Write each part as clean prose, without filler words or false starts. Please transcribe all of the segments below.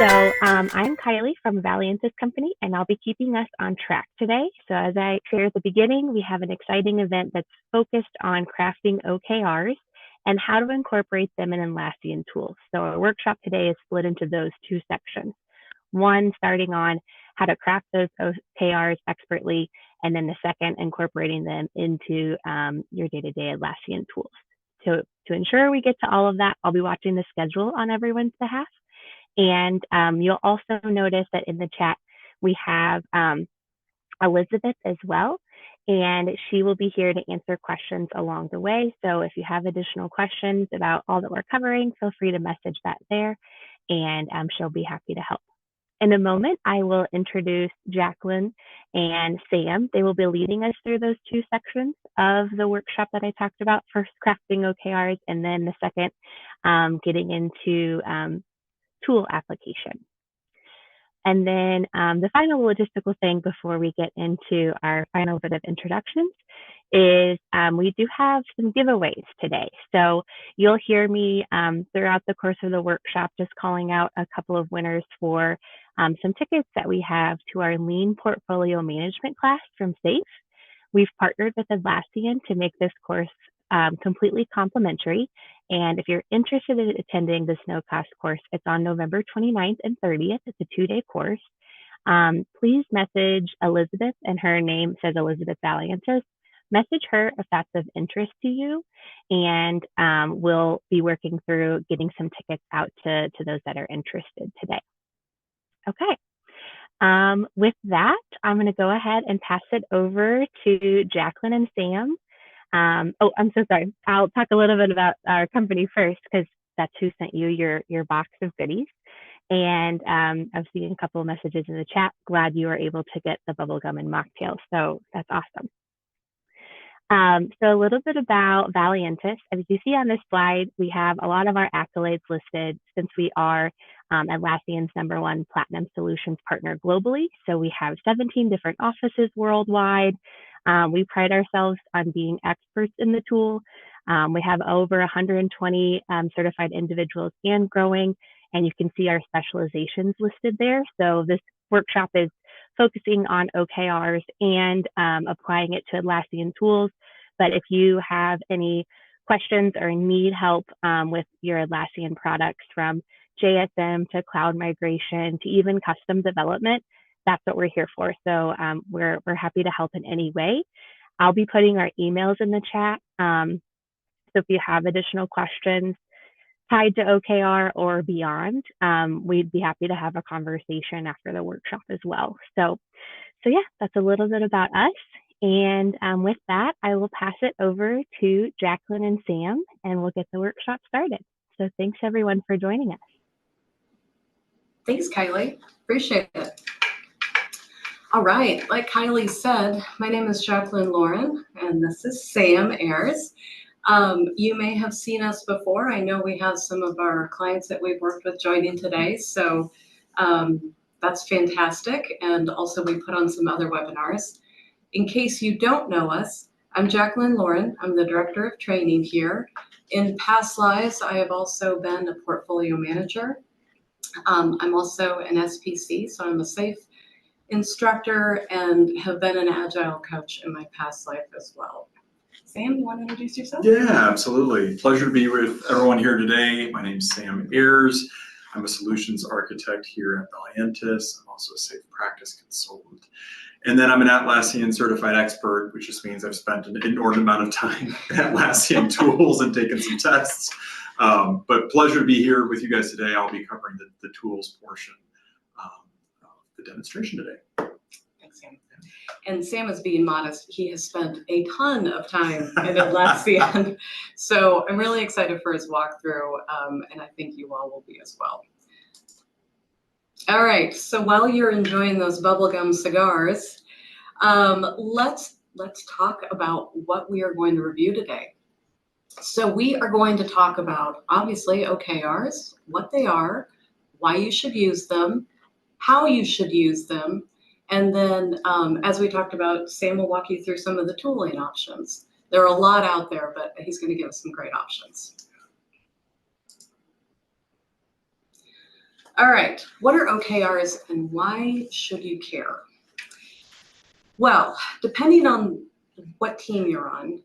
I'm Kylie from Valiantys company, and I'll be keeping us on track today. So as I shared at the beginning, we have an exciting event that's focused on crafting OKRs and how to incorporate them in Atlassian tools. So our workshop today is split into those two sections. One starting on how to craft those OKRs expertly, and then the second incorporating them into your day-to-day Atlassian tools. To ensure we get to all of that, I'll be watching the schedule on everyone's behalf. And you'll also notice that in the chat, we have Elizabeth as well, and she will be here to answer questions along the way. So if you have additional questions about all that we're covering, feel free to message that there, and she'll be happy to help. In a moment, I will introduce Jacqueline and Sam. They will be leading us through those two sections of the workshop that I talked about, first crafting OKRs, and then the second getting into tool application. And then the final logistical thing before we get into our final bit of introductions is we do have some giveaways today. So you'll hear me throughout the course of the workshop just calling out a couple of winners for some tickets that we have to our Lean Portfolio Management class from SAFE. We've partnered with Atlassian to make this course completely complimentary. And if you're interested in attending this no-cost course, it's on November 29th and 30th. It's a 2-day course. Please message Elizabeth, and her name says Elizabeth Valiantys. Message her if that's of interest to you, and we'll be working through getting some tickets out to those that are interested today. Okay. With that, I'm going to go ahead and pass it over to Jacqueline and Sam. I'm so sorry. I'll talk a little bit about our company first, because that's who sent you your box of goodies. And I've seen a couple of messages in the chat. Glad you were able to get the bubblegum and mocktail. So that's awesome. So a little bit about Valiantys. As you see on this slide, we have a lot of our accolades listed since we are Atlassian's #1 Platinum Solutions partner globally. So we have 17 different offices worldwide. We pride ourselves on being experts in the tool. We have over 120 certified individuals and growing, and you can see our specializations listed there. So this workshop is focusing on OKRs and applying it to Atlassian tools. But if you have any questions or need help with your Atlassian products, from JSM to cloud migration to even custom development, that's what we're here for. So we're happy to help in any way. I'll be putting our emails in the chat. So if you have additional questions tied to OKR or beyond, we'd be happy to have a conversation after the workshop as well. So yeah, that's a little bit about us. And with that, I will pass it over to Jacqueline and Sam, and we'll get the workshop started. So thanks everyone for joining us. Thanks, Kylie. Appreciate it. All right, like Kylie said, my name is Jacqueline Lauren, and this is Sam Ayers. You may have seen us before. I know we have some of our clients that we've worked with joining today, so that's fantastic. And also we put on some other webinars. In case you don't know us, I'm Jacqueline Lauren. I'm the Director of Training here. In past lives, I have also been a portfolio manager. I'm also an SPC, so I'm a SAFE instructor and have been an agile coach in my past life as well. Sam, you want to introduce yourself? Yeah, absolutely. Pleasure to be with everyone here today. My name is Sam Ayers. I'm a solutions architect here at Valiantys. I'm also a safe practice consultant. And then I'm an Atlassian certified expert, which just means I've spent an inordinate amount of time in Atlassian tools and taken some tests. But pleasure to be here with you guys today. I'll be covering the tools portion of the demonstration today. Thanks, Sam. And Sam is being modest. He has spent a ton of time in Atlassian. So I'm really excited for his walkthrough, and I think you all will be as well. All right, so while you're enjoying those bubblegum cigars, let's talk about what we are going to review today. So we are going to talk about, obviously, OKRs, what they are, why you should use them, how you should use them, and then as we talked about, Sam will walk you through some of the tooling options. There are a lot out there, but he's going to give us some great options. All right, what are OKRs and why should you care? Well, depending on what team you're on,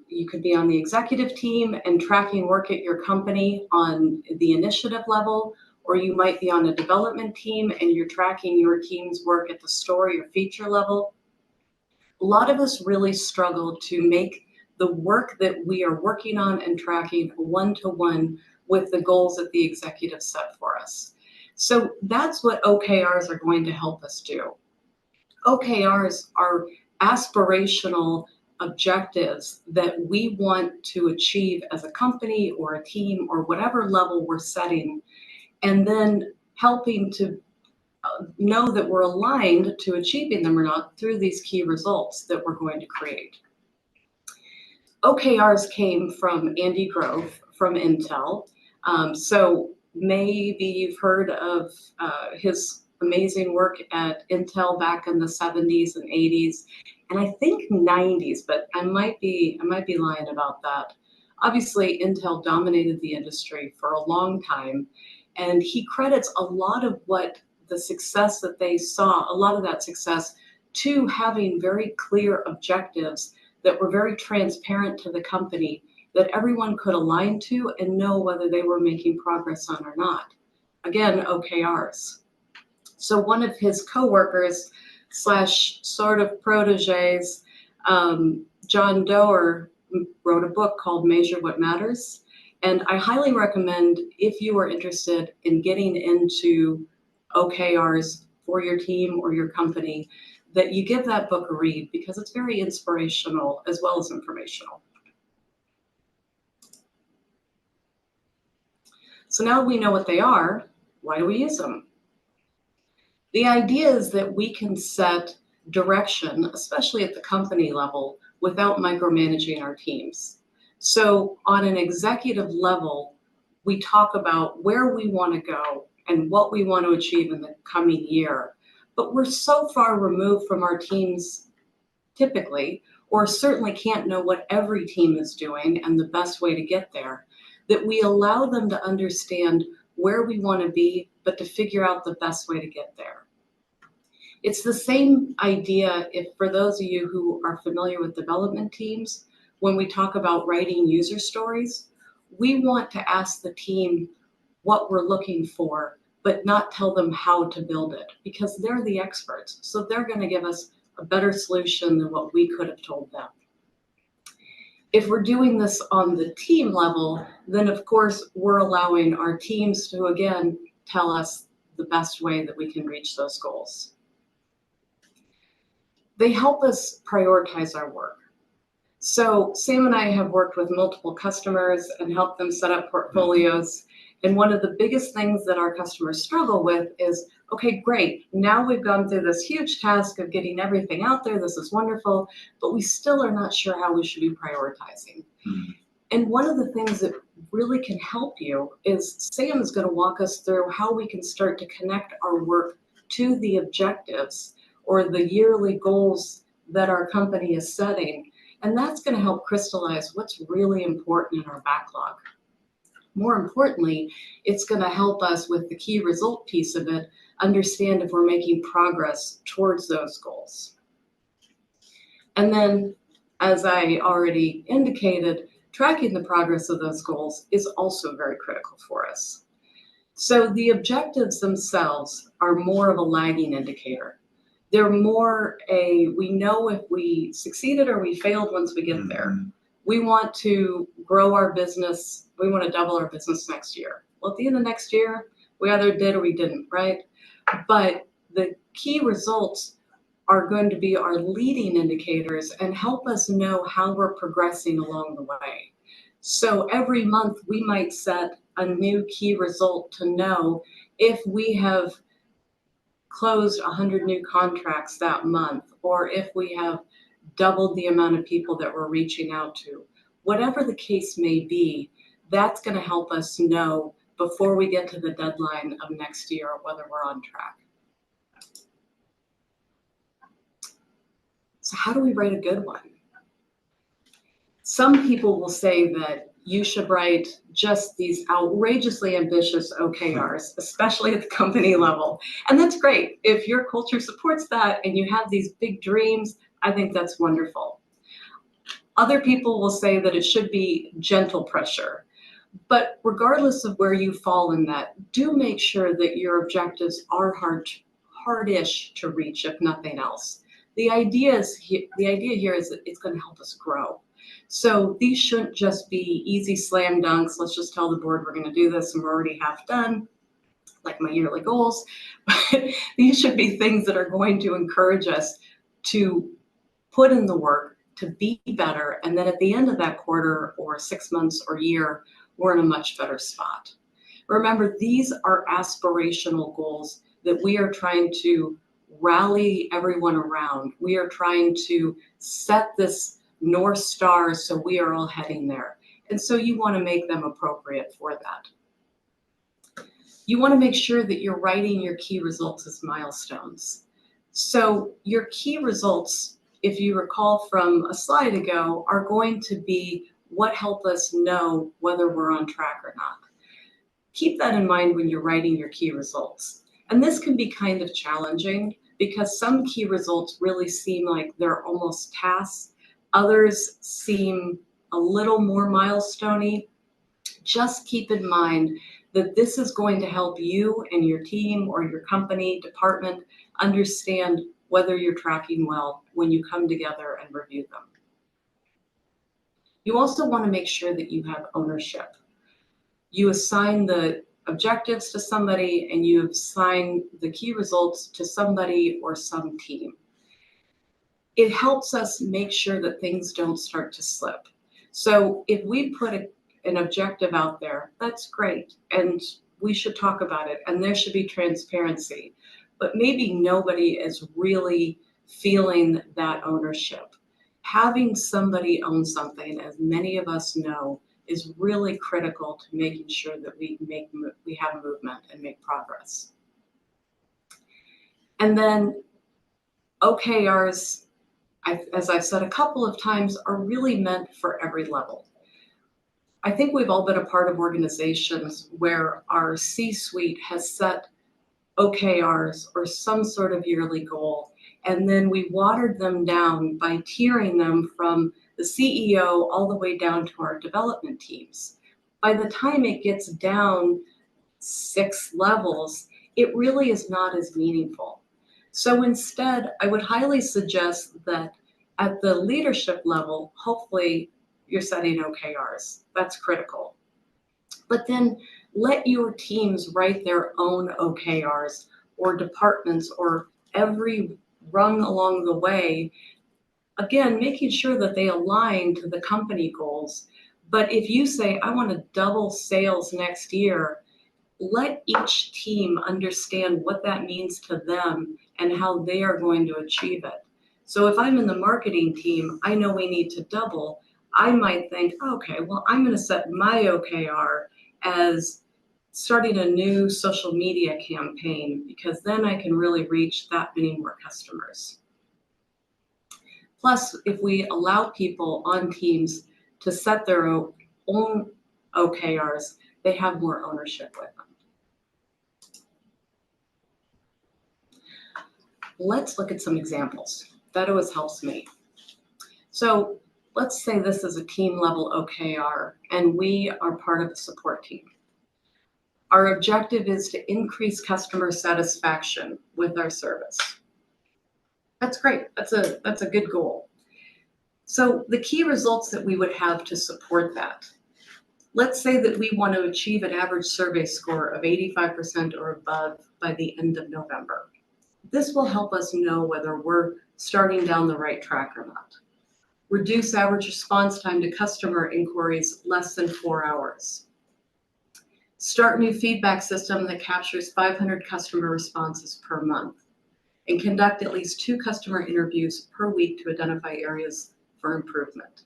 you could be on the executive team and tracking work at your company on the initiative level, or you might be on a development team and you're tracking your team's work at the story or feature level. A lot of us really struggle to make the work that we are working on and tracking one-to-one with the goals that the executive set for us. So that's what OKRs are going to help us do. OKRs are aspirational objectives that we want to achieve as a company or a team or whatever level we're setting, and then helping to know that we're aligned to achieving them or not through these key results that we're going to create. OKRs came from Andy Grove from Intel. So maybe you've heard of his amazing work at Intel back in the 70s and 80s, and I think 90s, but I might be lying about that. Obviously, Intel dominated the industry for a long time, and he credits a lot of what the success that they saw, a lot of that success, to having very clear objectives that were very transparent to the company, that everyone could align to and know whether they were making progress on or not. Again, OKRs. So one of his coworkers / sort of proteges, John Doerr, wrote a book called Measure What Matters. And I highly recommend, if you are interested in getting into OKRs for your team or your company, that you give that book a read, because it's very inspirational as well as informational. So now we know what they are, why do we use them? The idea is that we can set direction, especially at the company level, without micromanaging our teams. So on an executive level, we talk about where we want to go and what we want to achieve in the coming year. But we're so far removed from our teams typically, or certainly can't know what every team is doing and the best way to get there, that we allow them to understand where we want to be, but to figure out the best way to get there. It's the same idea if, for those of you who are familiar with development teams, when we talk about writing user stories, we want to ask the team what we're looking for, but not tell them how to build it, because they're the experts. So they're going to give us a better solution than what we could have told them. If we're doing this on the team level, then of course we're allowing our teams to, again, tell us the best way that we can reach those goals. They help us prioritize our work. So Sam and I have worked with multiple customers and helped them set up portfolios. And one of the biggest things that our customers struggle with is, okay, great, now we've gone through this huge task of getting everything out there, this is wonderful, but we still are not sure how we should be prioritizing. And one of the things that really can help you is Sam is going to walk us through how we can start to connect our work to the objectives or the yearly goals that our company is setting. And that's going to help crystallize what's really important in our backlog. More importantly, it's going to help us with the key result piece of it, understand if we're making progress towards those goals. And then, as I already indicated, tracking the progress of those goals is also very critical for us. So the objectives themselves are more of a lagging indicator. They're more we know if we succeeded or we failed once we get there. We want to grow our business. We want to double our business next year. Well, at the end of next year, we either did or we didn't, right? But the key results are going to be our leading indicators and help us know how we're progressing along the way. So every month we might set a new key result to know if we have closed 100 new contracts that month, or if we have doubled the amount of people that we're reaching out to. Whatever the case may be, that's going to help us know before we get to the deadline of next year whether we're on track. So how do we write a good one? Some people will say that you should write just these outrageously ambitious OKRs, especially at the company level. And that's great. If your culture supports that and you have these big dreams, I think that's wonderful. Other people will say that it should be gentle pressure. But regardless of where you fall in that, do make sure that your objectives are hardish to reach, if nothing else. The idea here is that it's going to help us grow. So these shouldn't just be easy slam dunks. Let's just tell the board we're going to do this and we're already half done, like my yearly goals. But these should be things that are going to encourage us to put in the work, to be better, and then at the end of that quarter or 6 months or year, we're in a much better spot. Remember, these are aspirational goals that we are trying to rally everyone around. We are trying to set this North Star so we are all heading there. And so you want to make them appropriate for that. You want to make sure that you're writing your key results as milestones. So your key results, if you recall from a slide ago, are going to be what help us know whether we're on track or not. Keep that in mind when you're writing your key results. And this can be kind of challenging because some key results really seem like they're almost tasks. Others seem a little more milestone-y. Just keep in mind that this is going to help you and your team or your company, department, understand whether you're tracking well when you come together and review them. You also want to make sure that you have ownership. You assign the objectives to somebody and you assign the key results to somebody or some team. It helps us make sure that things don't start to slip. So if we put an objective out there, that's great, and we should talk about it, and there should be transparency. But maybe nobody is really feeling that ownership. Having somebody own something, as many of us know, is really critical to making sure that we have movement and make progress. And then OKRs, as I've said a couple of times, are really meant for every level. I think we've all been a part of organizations where our C-suite has set OKRs or some sort of yearly goal, and then we watered them down by tiering them from the CEO all the way down to our development teams. By the time it gets down 6 levels, it really is not as meaningful. So instead, I would highly suggest that at the leadership level, hopefully you're setting OKRs. That's critical. But then let your teams write their own OKRs, or departments, or every rung along the way. Again, making sure that they align to the company goals. But if you say, I want to double sales next year, let each team understand what that means to them and how they are going to achieve it. So if I'm in the marketing team, I know we need to double. I might think, okay, well, I'm going to set my OKR as starting a new social media campaign, because then I can really reach that many more customers. Plus, if we allow people on teams to set their own OKRs, they have more ownership with them. Let's look at some examples. That always helps me. So let's say this is a team level OKR and we are part of a support team. Our objective is to increase customer satisfaction with our service. That's great. That's a good goal. So the key results that we would have to support that. Let's say that we want to achieve an average survey score of 85% or above by the end of November. This will help us know whether we're starting down the right track or not. Reduce average response time to customer inquiries less than 4 hours. Start new feedback system that captures 500 customer responses per month. And conduct at least 2 customer interviews per week to identify areas for improvement.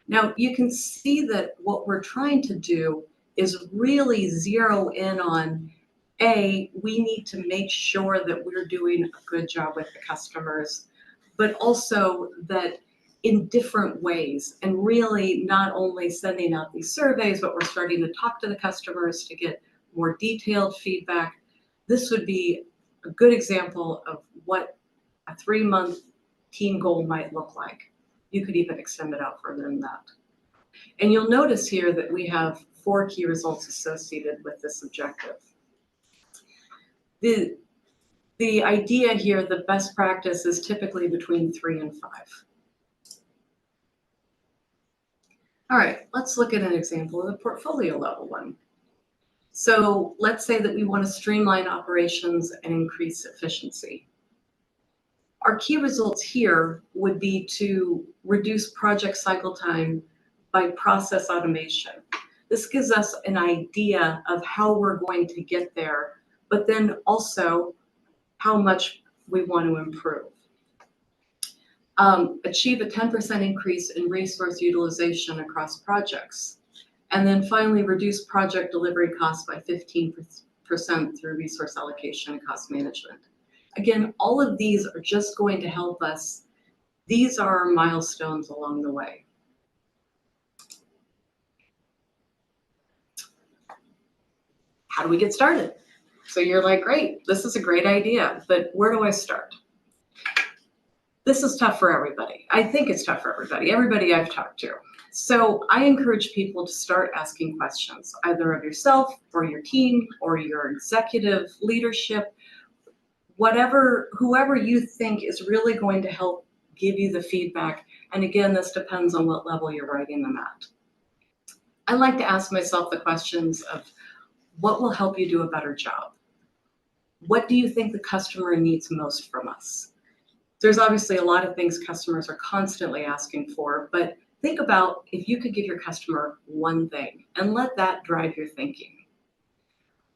Now, you can see that what we're trying to do is really zero in on, we need to make sure that we're doing a good job with the customers, but also that in different ways, and really not only sending out these surveys, but we're starting to talk to the customers to get more detailed feedback. This would be a good example of what a 3-month team goal might look like. You could even extend it out further than that. And you'll notice here that we have 4 key results associated with this objective. The idea here, the best practice is typically between 3 and 5. All right, let's look at an example of the portfolio level one. So let's say that we want to streamline operations and increase efficiency. Our key results here would be to reduce project cycle time by process automation. This gives us an idea of how we're going to get there, but then also how much we want to improve. Achieve a 10% increase in resource utilization across projects. And then finally, reduce project delivery costs by 15% through resource allocation and cost management. Again, all of these are just going to help us. These are our milestones along the way. How do we get started? So you're like, great, this is a great idea, but where do I start? This is tough for everybody. I think it's tough for everybody I've talked to. So I encourage people to start asking questions, either of yourself or your team or your executive leadership, whoever you think is really going to help give you the feedback. And again, this depends on what level you're writing them at. I like to ask myself the questions of what will help you do a better job? What do you think the customer needs most from us? There's obviously a lot of things customers are constantly asking for, but think about if you could give your customer one thing and let that drive your thinking.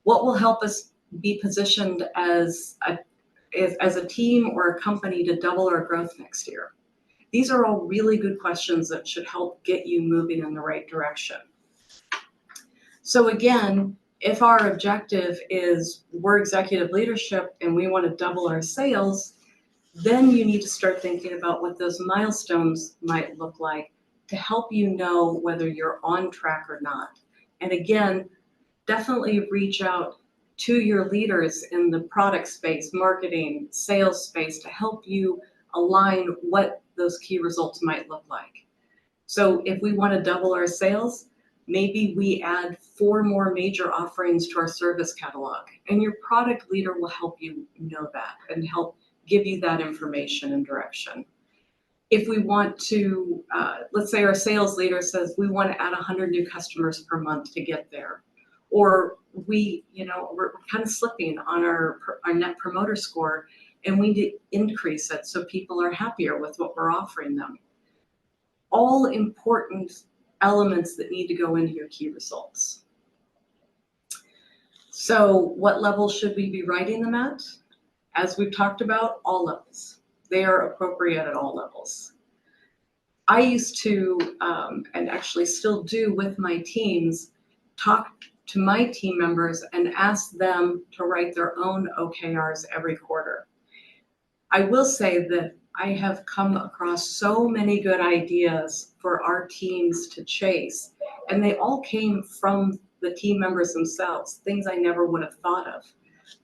What will help us be positioned as a team or a company to double our growth next year? These are all really good questions that should help get you moving in the right direction. So again, if our objective is we're executive leadership and we want to double our sales, then you need to start thinking about what those milestones might look like to help you know whether you're on track or not. And again, definitely reach out to your leaders in the product space, marketing, sales space to help you align what those key results might look like. So if we want to double our sales, maybe we add 4 more major offerings to our service catalog, and your product leader will help you know that and help give you that information and direction. If we want to, let's say our sales leader says we want to add 100 new customers per month to get there, or we're kind of slipping on our net promoter score and we need to increase it so people are happier with what we're offering them. All important elements that need to go into your key results. So what level should we be writing them at? As we've talked about, all levels. They are appropriate at all levels. I used to, and actually still do with my teams, talk to my team members and ask them to write their own OKRs every quarter. I will say that I have come across so many good ideas for our teams to chase, and they all came from the team members themselves, things I never would have thought of.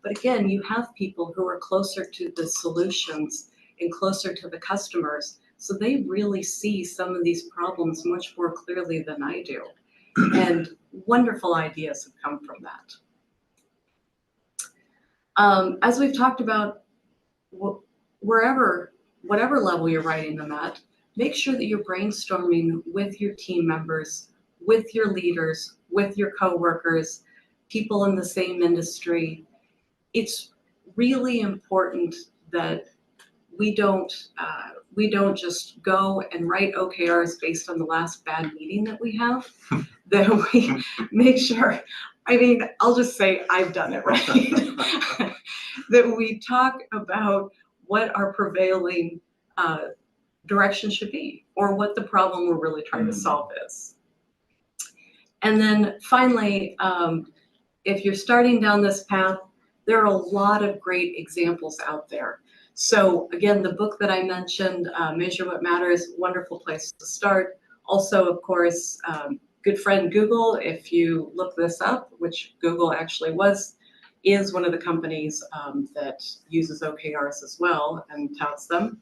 But again, you have people who are closer to the solutions and closer to the customers, so they really see some of these problems much more clearly than I do. And wonderful ideas have come from that. As we've talked about, whatever level you're writing them at, make sure that you're brainstorming with your team members, with your leaders, with your coworkers, people in the same industry. It's really important that we don't just go and write OKRs based on the last bad meeting that we have, that we make sure, I'll just say I've done it, right? That we talk about what our prevailing direction should be, or what the problem we're really trying to solve is. And then finally, if you're starting down this path, there are a lot of great examples out there. So again, the book that I mentioned, Measure What Matters, wonderful place to start. Also, of course, good friend Google, if you look this up, which Google actually is one of the companies that uses OKRs as well and touts them.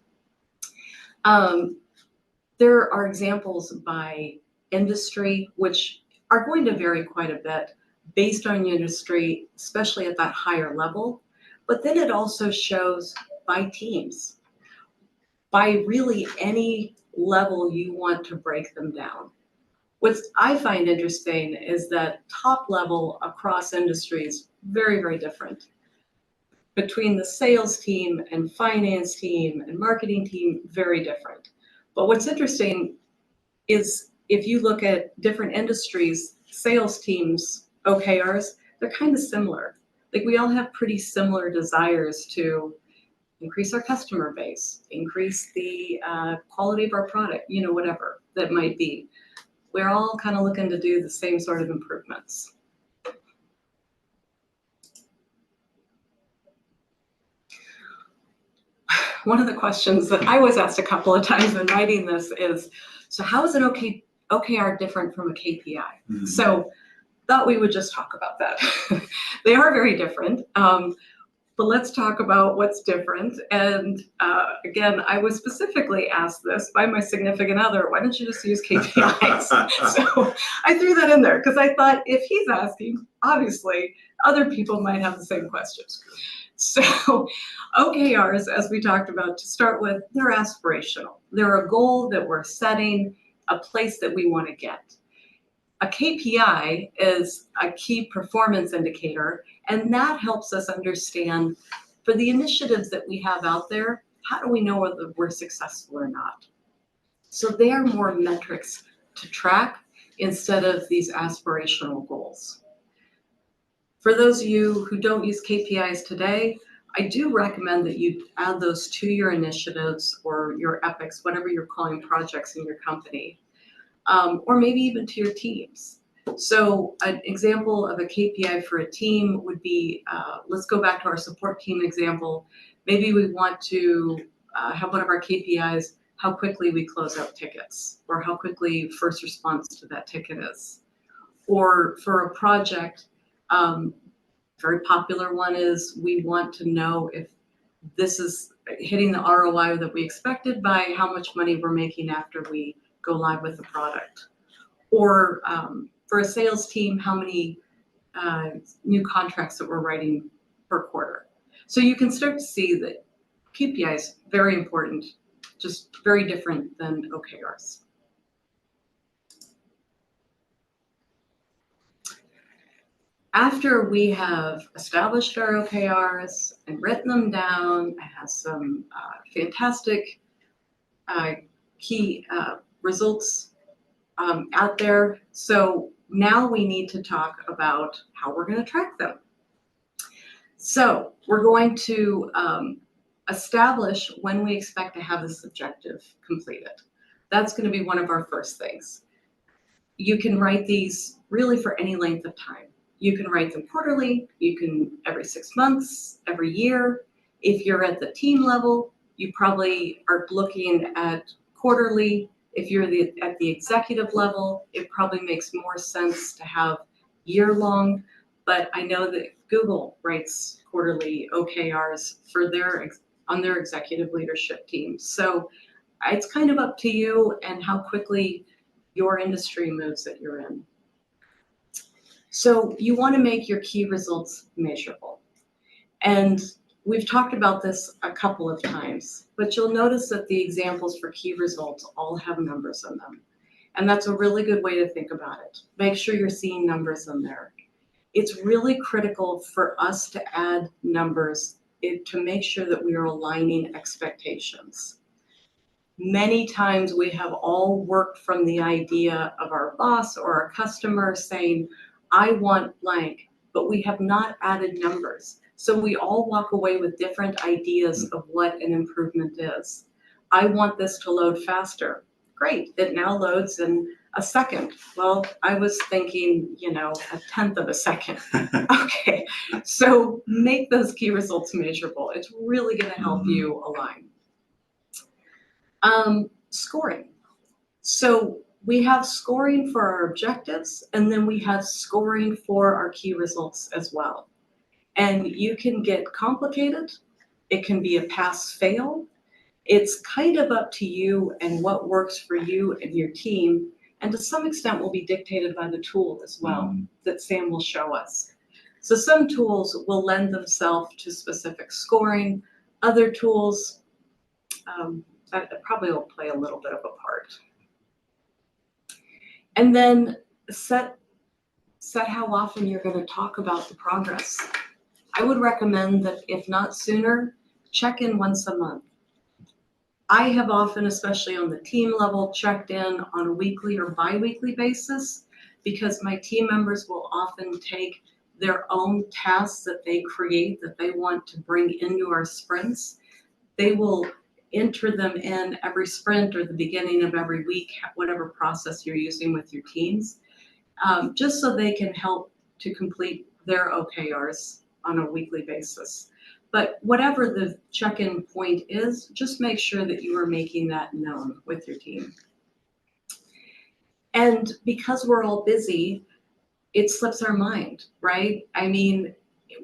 There are examples by industry, which are going to vary quite a bit based on your industry, especially at that higher level. But then it also shows by teams, by really any level you want to break them down. What I find interesting is that top level across industries, very, very different. Between the sales team and finance team and marketing team, very different. But what's interesting is if you look at different industries, sales teams, OKRs, they're kind of similar. Like we all have pretty similar desires to increase our customer base, increase the quality of our product, whatever that might be. We're all kind of looking to do the same sort of improvements. One of the questions that I was asked a couple of times in writing this is, so how is an OKR different from a KPI? Mm-hmm. So thought we would just talk about that. They are very different, but let's talk about what's different. And again, I was specifically asked this by my significant other, why don't you just use KPIs? So I threw that in there because I thought if he's asking, obviously other people might have the same questions. So OKRs, as we talked about to start with, they're aspirational. They're a goal that we're setting, a place that we want to get. A KPI is a key performance indicator, and that helps us understand for the initiatives that we have out there, how do we know whether we're successful or not? So they are more metrics to track instead of these aspirational goals. For those of you who don't use KPIs today, I do recommend that you add those to your initiatives or your epics, whatever you're calling projects in your company, or maybe even to your teams. So an example of a KPI for a team would be, let's go back to our support team example. Maybe we want to have one of our KPIs, how quickly we close out tickets, or how quickly first response to that ticket is. Or for a project, very popular one is we want to know if this is hitting the ROI that we expected by how much money we're making after we go live with the product. Or for a sales team, how many new contracts that we're writing per quarter. So you can start to see that KPIs, very important, just very different than OKRs. After we have established our OKRs and written them down, I have some fantastic key results out there. So now we need to talk about how we're going to track them. So we're going to establish when we expect to have this objective completed. That's going to be one of our first things. You can write these really for any length of time. You can write them quarterly, you can every 6 months, every year. If you're at the team level, you probably are looking at quarterly. If you're at the executive level, it probably makes more sense to have year-long, but I know that Google writes quarterly OKRs for on their executive leadership team. So it's kind of up to you and how quickly your industry moves that you're in. So you want to make your key results measurable. And we've talked about this a couple of times, but you'll notice that the examples for key results all have numbers in them. And that's a really good way to think about it. Make sure you're seeing numbers in there. It's really critical for us to add numbers to make sure that we are aligning expectations. Many times we have all worked from the idea of our boss or our customer saying, I want blank, but we have not added numbers. So we all walk away with different ideas of what an improvement is. I want this to load faster. Great, it now loads in a second. Well, I was thinking, a tenth of a second. Okay, So make those key results measurable. It's really going to help you align. Scoring. So we have scoring for our objectives, and then we have scoring for our key results as well. And you can get complicated. It can be a pass-fail. It's kind of up to you and what works for you and your team, and to some extent will be dictated by the tool as well that Sam will show us. So some tools will lend themselves to specific scoring. Other tools that probably will play a little bit of a part. And then set how often you're going to talk about the progress. I would recommend that if not sooner, check in once a month. I have often, especially on the team level, checked in on a weekly or bi-weekly basis because my team members will often take their own tasks that they create that they want to bring into our sprints. They will enter them in every sprint or the beginning of every week, whatever process you're using with your teams, just so they can help to complete their OKRs on a weekly basis. But whatever the check-in point is, just make sure that you are making that known with your team. And because we're all busy, it slips our mind, right? I mean,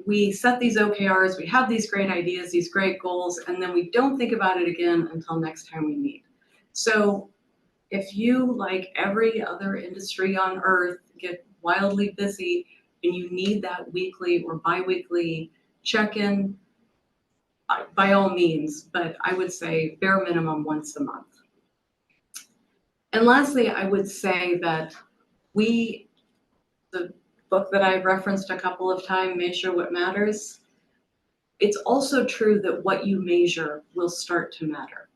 we set these OKRs, we have these great ideas, these great goals, and then we don't think about it again until next time we meet. So if you, like every other industry on earth, get wildly busy and you need that weekly or bi-weekly check-in, by all means, but I would say bare minimum once a month. And lastly, I would say that the book that I've referenced a couple of times, Measure What Matters, it's also true that what you measure will start to matter.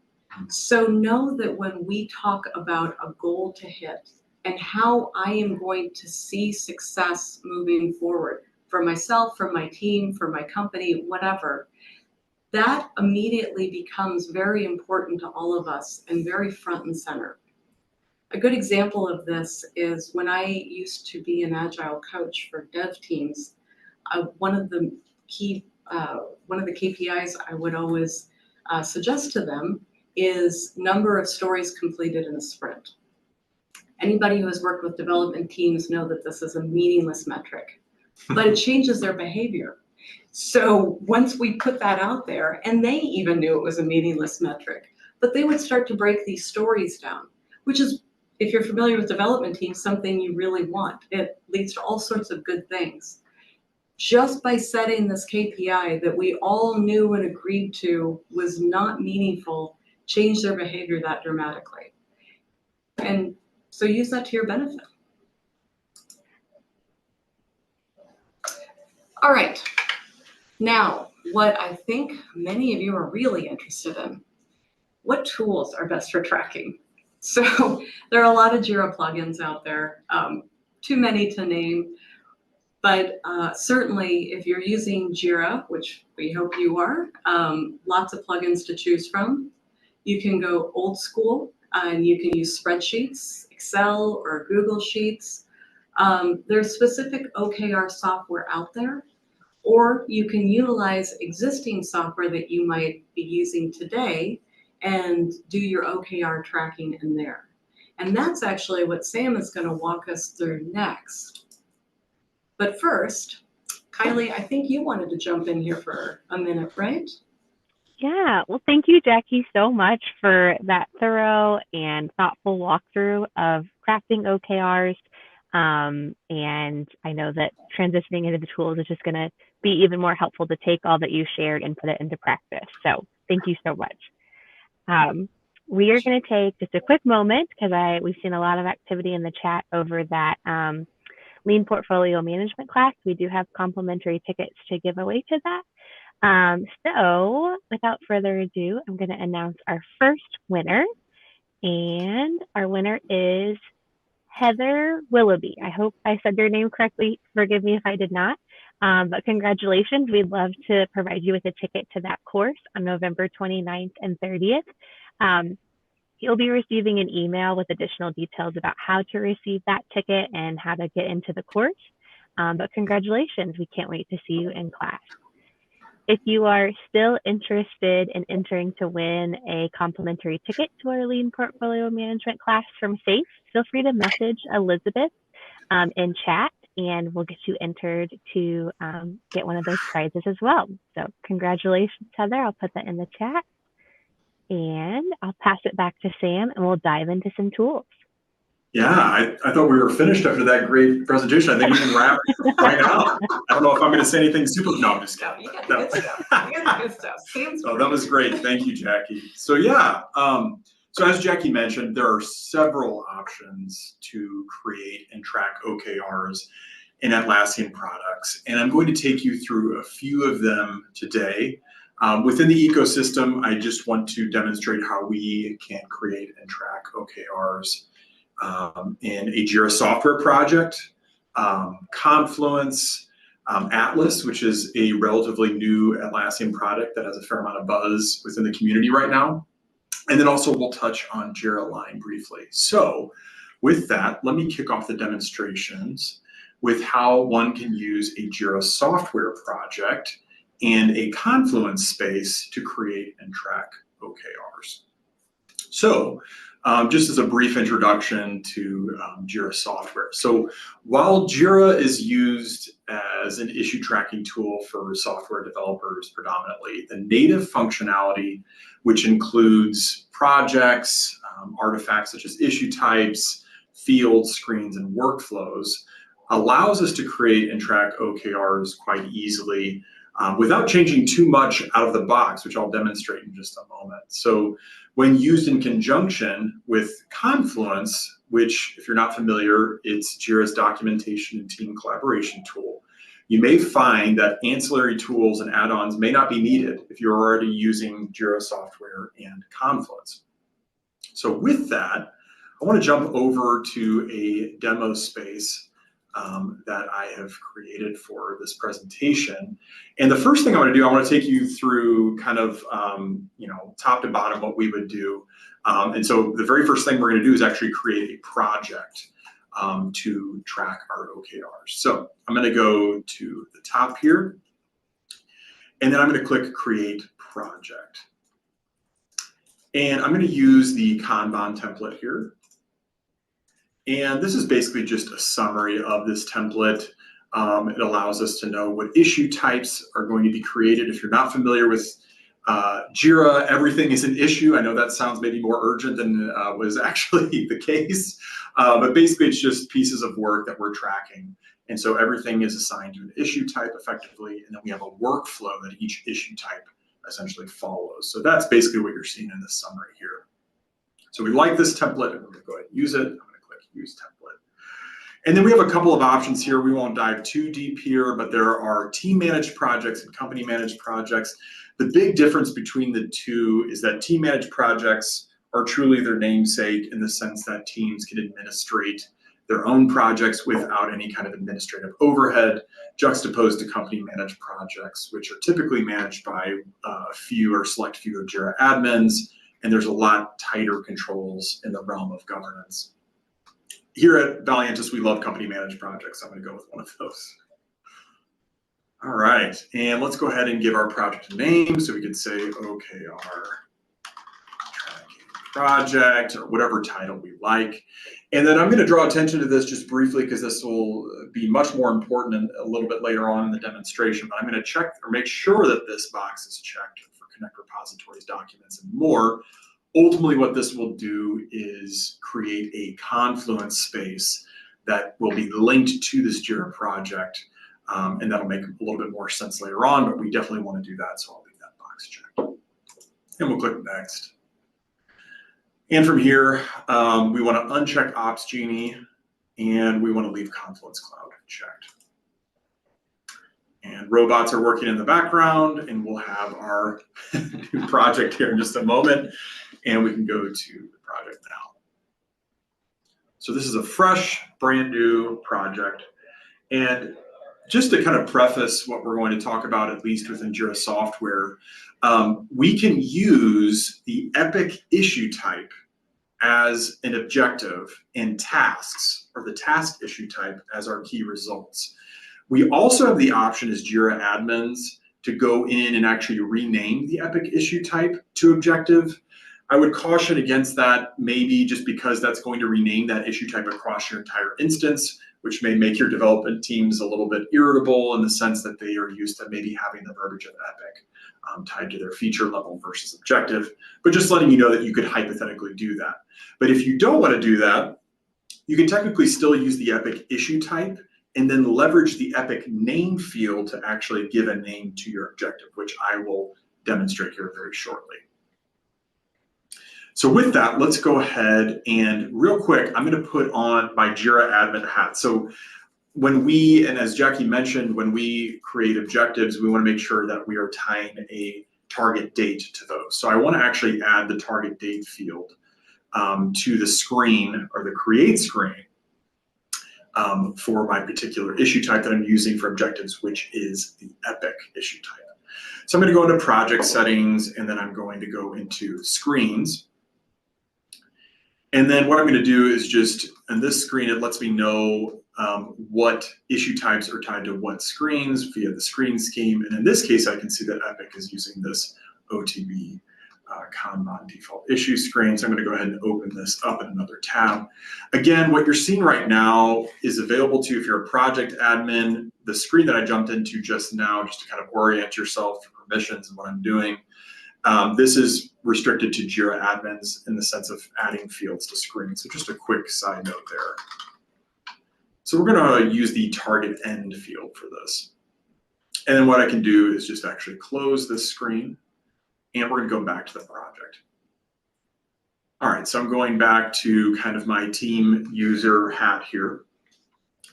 So know that when we talk about a goal to hit and how I am going to see success moving forward for myself, for my team, for my company, whatever, that immediately becomes very important to all of us and very front and center. A good example of this is when I used to be an agile coach for dev teams, one of the KPIs I would always suggest to them is number of stories completed in a sprint. Anybody who has worked with development teams know that this is a meaningless metric, but it changes their behavior. So once we put that out there, and they even knew it was a meaningless metric, but they would start to break these stories down, which is, if you're familiar with development teams, something you really want. It leads to all sorts of good things. Just by setting this KPI that we all knew and agreed to was not meaningful, changed their behavior that dramatically. And so use that to your benefit. All right. Now, what I think many of you are really interested in, what tools are best for tracking? So there are a lot of Jira plugins out there, too many to name, but certainly if you're using Jira, which we hope you are, lots of plugins to choose from. You can go old school and you can use spreadsheets, Excel or Google Sheets. There's specific OKR software out there. Or you can utilize existing software that you might be using today and do your OKR tracking in there. And that's actually what Sam is going to walk us through next. But first, Kylie, I think you wanted to jump in here for a minute, right? Yeah, well, thank you, Jackie, so much for that thorough and thoughtful walkthrough of crafting OKRs. And I know that transitioning into the tools is just going to be even more helpful to take all that you shared and put it into practice. So thank you so much. We are going to take just a quick moment because we've seen a lot of activity in the chat over that Lean Portfolio Management class. We do have complimentary tickets to give away to that. So without further ado, I'm going to announce our first winner. And our winner is Heather Willoughby. I hope I said your name correctly. Forgive me if I did not. But congratulations. We'd love to provide you with a ticket to that course on November 29th and 30th. You'll be receiving an email with additional details about how to receive that ticket and how to get into the course. But congratulations, we can't wait to see you in class. If you are still interested in entering to win a complimentary ticket to our Lean Portfolio Management class from SAFE, feel free to message Elizabeth in chat, and we'll get you entered to get one of those prizes as well. So congratulations, Heather. I'll put that in the chat. And I'll pass it back to Sam, and we'll dive into some tools. Yeah, I thought we were finished after that great presentation. I think we can wrap right now. I don't know if I'm going to say anything super. No, I'm just kidding. You got the good stuff. You got the good stuff. Oh, that was great. Thank you, Jackie. So yeah, so as Jackie mentioned, there are several options to create and track OKRs in Atlassian products, and I'm going to take you through a few of them today. Within the ecosystem, I just want to demonstrate how we can create and track OKRs in a Jira software project, Confluence, Atlas, which is a relatively new Atlassian product that has a fair amount of buzz within the community right now. And then also we'll touch on Jira Align briefly. So with that, let me kick off the demonstrations with how one can use a Jira software project and a Confluence space to create and track OKRs. So just as a brief introduction to Jira software. So while Jira is used as an issue tracking tool for software developers predominantly, the native functionality, which includes projects, artifacts such as issue types, fields, screens, and workflows, allows us to create and track OKRs quite easily without changing too much out of the box, which I'll demonstrate in just a moment. So when used in conjunction with Confluence, which if you're not familiar, it's Jira's documentation and team collaboration tool, you may find that ancillary tools and add-ons may not be needed if you're already using Jira software and Confluence. So with that, I want to jump over to a demo space that I have created for this presentation. And the first thing I want to do, I want to take you through kind of, top to bottom what we would do. And so the very first thing we're going to do is actually create a project to track our OKRs. So I'm going to go to the top here, and then I'm going to click Create Project. And I'm going to use the Kanban template here. And this is basically just a summary of this template. It allows us to know what issue types are going to be created. If you're not familiar with Jira, everything is an issue. I know that sounds maybe more urgent than was actually the case, but basically it's just pieces of work that we're tracking. And so everything is assigned to an issue type effectively, and then we have a workflow that each issue type essentially follows. So that's basically what you're seeing in this summary here. So we like this template, and we're going to go ahead and use it. Use template. And then we have a couple of options here. We won't dive too deep here, but there are team managed projects and company managed projects. The big difference between the two is that team managed projects are truly their namesake in the sense that teams can administrate their own projects without any kind of administrative overhead, juxtaposed to company managed projects, which are typically managed by a few or select few of Jira admins, and there's a lot tighter controls in the realm of governance. Here at Valiantys, we love company managed projects. I'm going to go with one of those. All right, and let's go ahead and give our project a name. So we could say OKR tracking project or whatever title we like. And then I'm going to draw attention to this just briefly because this will be much more important a little bit later on in the demonstration. But I'm going to check or make sure that this box is checked for connect repositories, documents, and more. Ultimately, what this will do is create a Confluence space that will be linked to this Jira project, and that'll make a little bit more sense later on, but we definitely want to do that, so I'll leave that box checked. And we'll click Next. And from here, we want to uncheck Ops Genie, and we want to leave Confluence Cloud checked. And robots are working in the background, and we'll have our new project here in just a moment. And we can go to the project now. So this is a fresh, brand new project. And just to kind of preface what we're going to talk about, at least within Jira software, we can use the epic issue type as an objective and tasks, or the task issue type as our key results. We also have the option as Jira admins to go in and actually rename the epic issue type to objective. I would caution against that, maybe just because that's going to rename that issue type across your entire instance, which may make your development teams a little bit irritable in the sense that they are used to maybe having the verbiage of epic tied to their feature level versus objective, but just letting you know that you could hypothetically do that. But if you don't want to do that, you can technically still use the epic issue type and then leverage the epic name field to actually give a name to your objective, which I will demonstrate here very shortly. So with that, let's go ahead and real quick, I'm going to put on my Jira admin hat. So when we, and as Jackie mentioned, when we create objectives, we want to make sure that we are tying a target date to those. So I want to actually add the target date field to the screen or the create screen for my particular issue type that I'm using for objectives, which is the epic issue type. So I'm going to go into project settings, and then I'm going to go into screens. And then what I'm going to do is just, on this screen, it lets me know what issue types are tied to what screens via the screen scheme. And in this case, I can see that Epic is using this OTB Kanban default issue screen. So I'm going to go ahead and open this up in another tab. Again, what you're seeing right now is available to you if you're a project admin. The screen that I jumped into just now, just to kind of orient yourself for permissions and what I'm doing. This is restricted to Jira admins in the sense of adding fields to screens. So just a quick side note there. So we're going to use the target end field for this. And then what I can do is just actually close this screen, and we're going to go back to the project. All right, so I'm going back to kind of my team user hat here.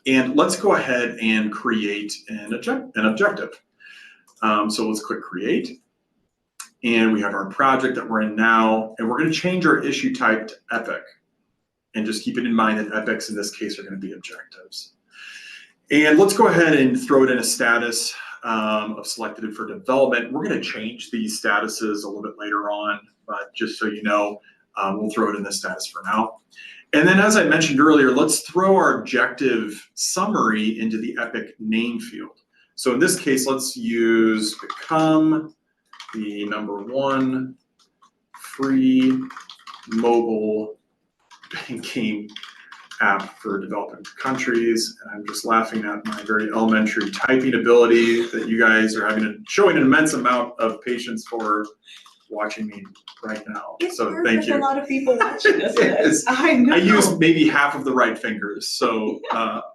And let's go ahead and create an objective. So let's click create. And we have our project that we're in now, and we're going to change our issue type to epic. And just keep it in mind that epics in this case are going to be objectives. And let's go ahead and throw it in a status of selected for development. We're going to change these statuses a little bit later on, but just so you know, we'll throw it in this status for now. And then as I mentioned earlier, let's throw our objective summary into the epic name field. So in this case, let's use become the #1 free mobile banking app for developing countries. And I'm just laughing at my very elementary typing ability that you guys are showing an immense amount of patience for watching me right now. So thank you. A lot of people watching this. Yes. I know. I used maybe half of the right fingers, so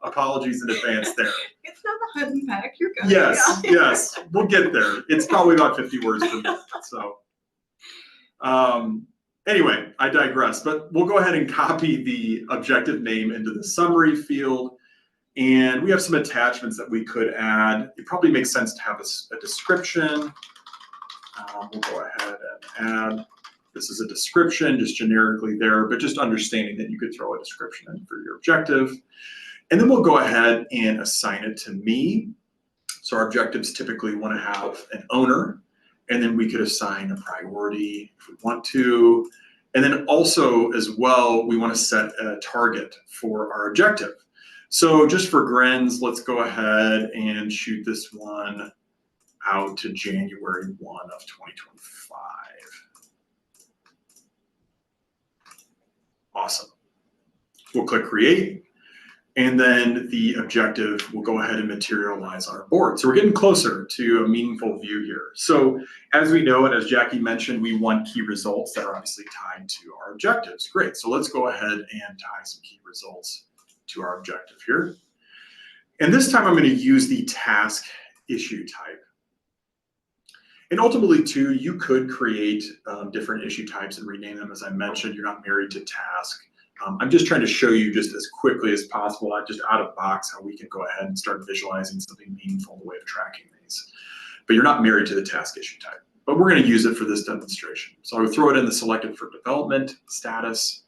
apologies in advance there. It's not a hunt and pack. You're good. Yes, yes, we'll get there. It's probably about 50 words per minute. So anyway, I digress, but we'll go ahead and copy the objective name into the summary field. And we have some attachments that we could add. It probably makes sense to have a description. We'll go ahead and add, this is a description, just generically there, but just understanding that you could throw a description in for your objective. And then we'll go ahead and assign it to me. So our objectives typically want to have an owner, and then we could assign a priority if we want to. And then also as well, we want to set a target for our objective. So just for grins, let's go ahead and shoot this one out to January 1 of 2025. Awesome. We'll click create, and then the objective will go ahead and materialize on our board. So we're getting closer to a meaningful view here. So as we know, and as Jackie mentioned, we want key results that are obviously tied to our objectives. Great, so let's go ahead and tie some key results to our objective here. And this time I'm going to use the task issue type. And ultimately, too, you could create different issue types and rename them. As I mentioned, you're not married to task. I'm just trying to show you just as quickly as possible, just out of box, how we can go ahead and start visualizing something meaningful in the way of tracking these. But you're not married to the task issue type. But we're going to use it for this demonstration. So I would throw it in the selected for development status.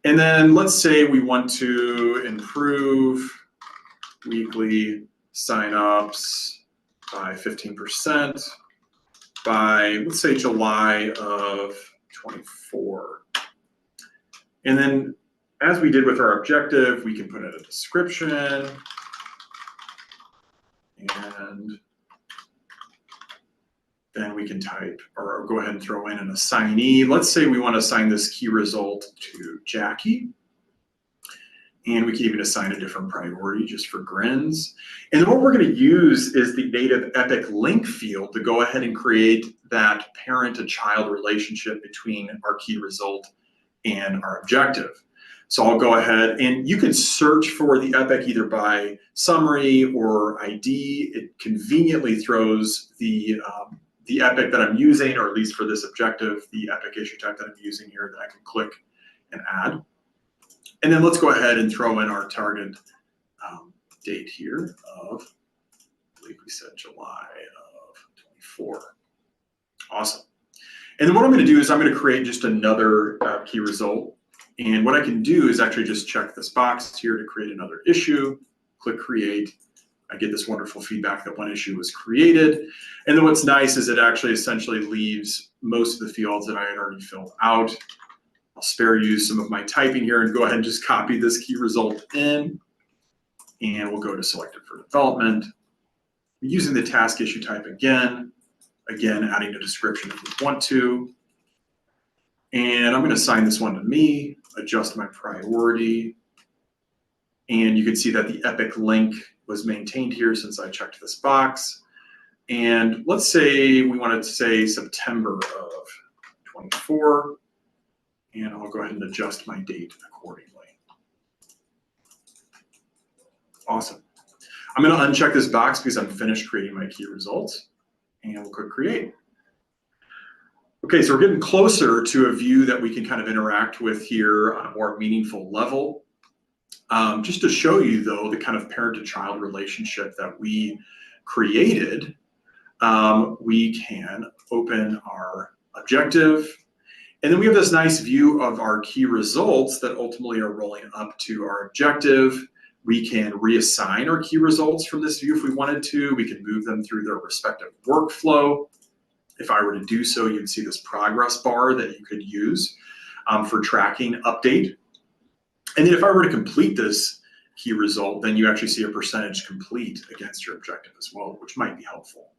And then let's say we want to improve weekly signups by 15%. By, let's say, July of 24. And then as we did with our objective, we can put in a description. And then we can type or go ahead and throw in an assignee. Let's say we want to assign this key result to Jackie. And we can even assign a different priority just for grins. And then what we're going to use is the native Epic link field to go ahead and create that parent to child relationship between our key result and our objective. So I'll go ahead and you can search for the Epic either by summary or ID. It conveniently throws the Epic that I'm using, or at least for this objective, the Epic issue type that I'm using here that I can click and add. And then let's go ahead and throw in our target date here of, I believe we said July of 24. Awesome. And then what I'm going to do is I'm going to create just another key result. And what I can do is actually just check this box here to create another issue, click create. I get this wonderful feedback that one issue was created. And then what's nice is it actually essentially leaves most of the fields that I had already filled out. I'll spare you some of my typing here and go ahead and just copy this key result in. And we'll go to selected for development. Using the task issue type again, adding a description if we want to. And I'm going to assign this one to me, adjust my priority. And you can see that the Epic link was maintained here since I checked this box. And let's say we wanted to say September of 24. And I'll go ahead and adjust my date accordingly. Awesome. I'm going to uncheck this box because I'm finished creating my key results. And we'll click create. Okay, so we're getting closer to a view that we can kind of interact with here on a more meaningful level. Just to show you, though, the kind of parent-to-child relationship that we created, we can open our objective. And then we have this nice view of our key results that ultimately are rolling up to our objective. We can reassign our key results from this view if we wanted to. We can move them through their respective workflow. If I were to do so, you'd see this progress bar that you could use for tracking update. And then if I were to complete this key result, then you actually see a percentage complete against your objective as well, which might be helpful.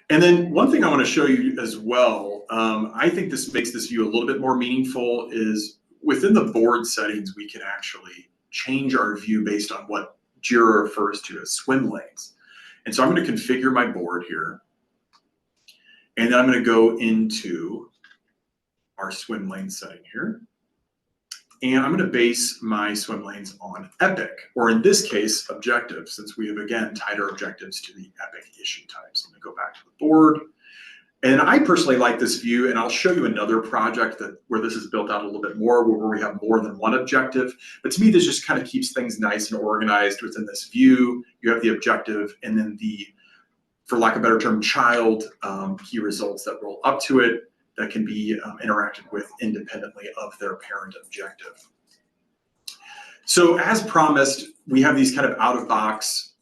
And then one thing I want to show you as well, I think this makes this view a little bit more meaningful, is within the board settings, we can actually change our view based on what Jira refers to as swim lanes. And so I'm going to configure my board here. And then I'm going to go into our swim lane setting here. And I'm going to base my swim lanes on Epic, or in this case, objectives, since we have, again, tied our objectives to the Epic issue types. I'm going to go back to the board. And I personally like this view, and I'll show you another project where this is built out a little bit more, where we have more than one objective. But to me, this just kind of keeps things nice and organized within this view. You have the objective, and then the, for lack of a better term, child key results that roll up to it that can be interacted with independently of their parent objective. So as promised, we have these kind of out-of-box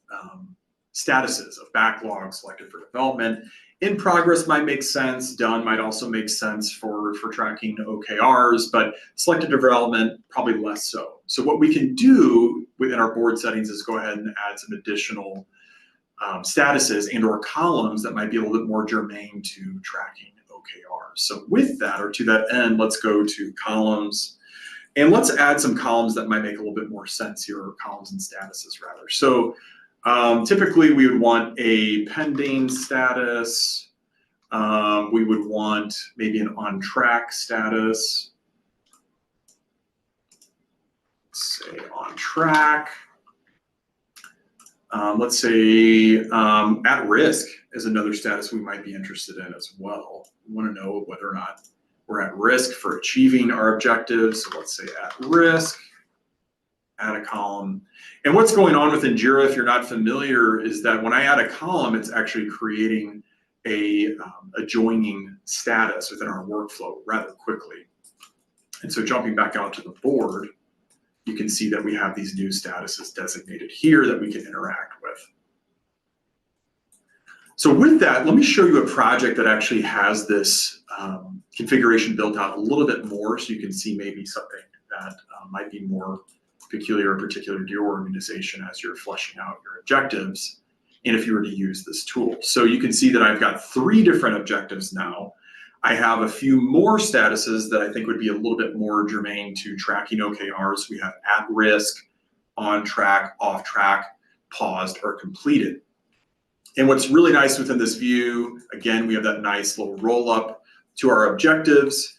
statuses of backlog, selected for development. In progress might make sense, done might also make sense for tracking OKRs, but selected development, probably less so. So what we can do within our board settings is go ahead and add some additional statuses and or columns that might be a little bit more germane to tracking OKRs. So with that, or to that end, let's go to columns, and let's add some columns that might make a little bit more sense here, or columns and statuses rather. So typically we would want a pending status. We would want maybe an on track status. Let's say on track. Let's say at risk is another status we might be interested in as well. We want to know whether or not we're at risk for achieving our objectives. So let's say at risk, add a column. And what's going on within Jira, if you're not familiar, is that when I add a column, it's actually creating a joining status within our workflow rather quickly. And so jumping back out to the board, you can see that we have these new statuses designated here that we can interact with. So with that, let me show you a project that actually has this configuration built out a little bit more, so you can see maybe something that might be more peculiar or particular to your organization as you're fleshing out your objectives, and if you were to use this tool. So you can see that I've got 3 different objectives now. I have a few more statuses that I think would be a little bit more germane to tracking OKRs. We have at risk, on track, off track, paused, or completed. And what's really nice within this view, again, we have that nice little roll up to our objectives,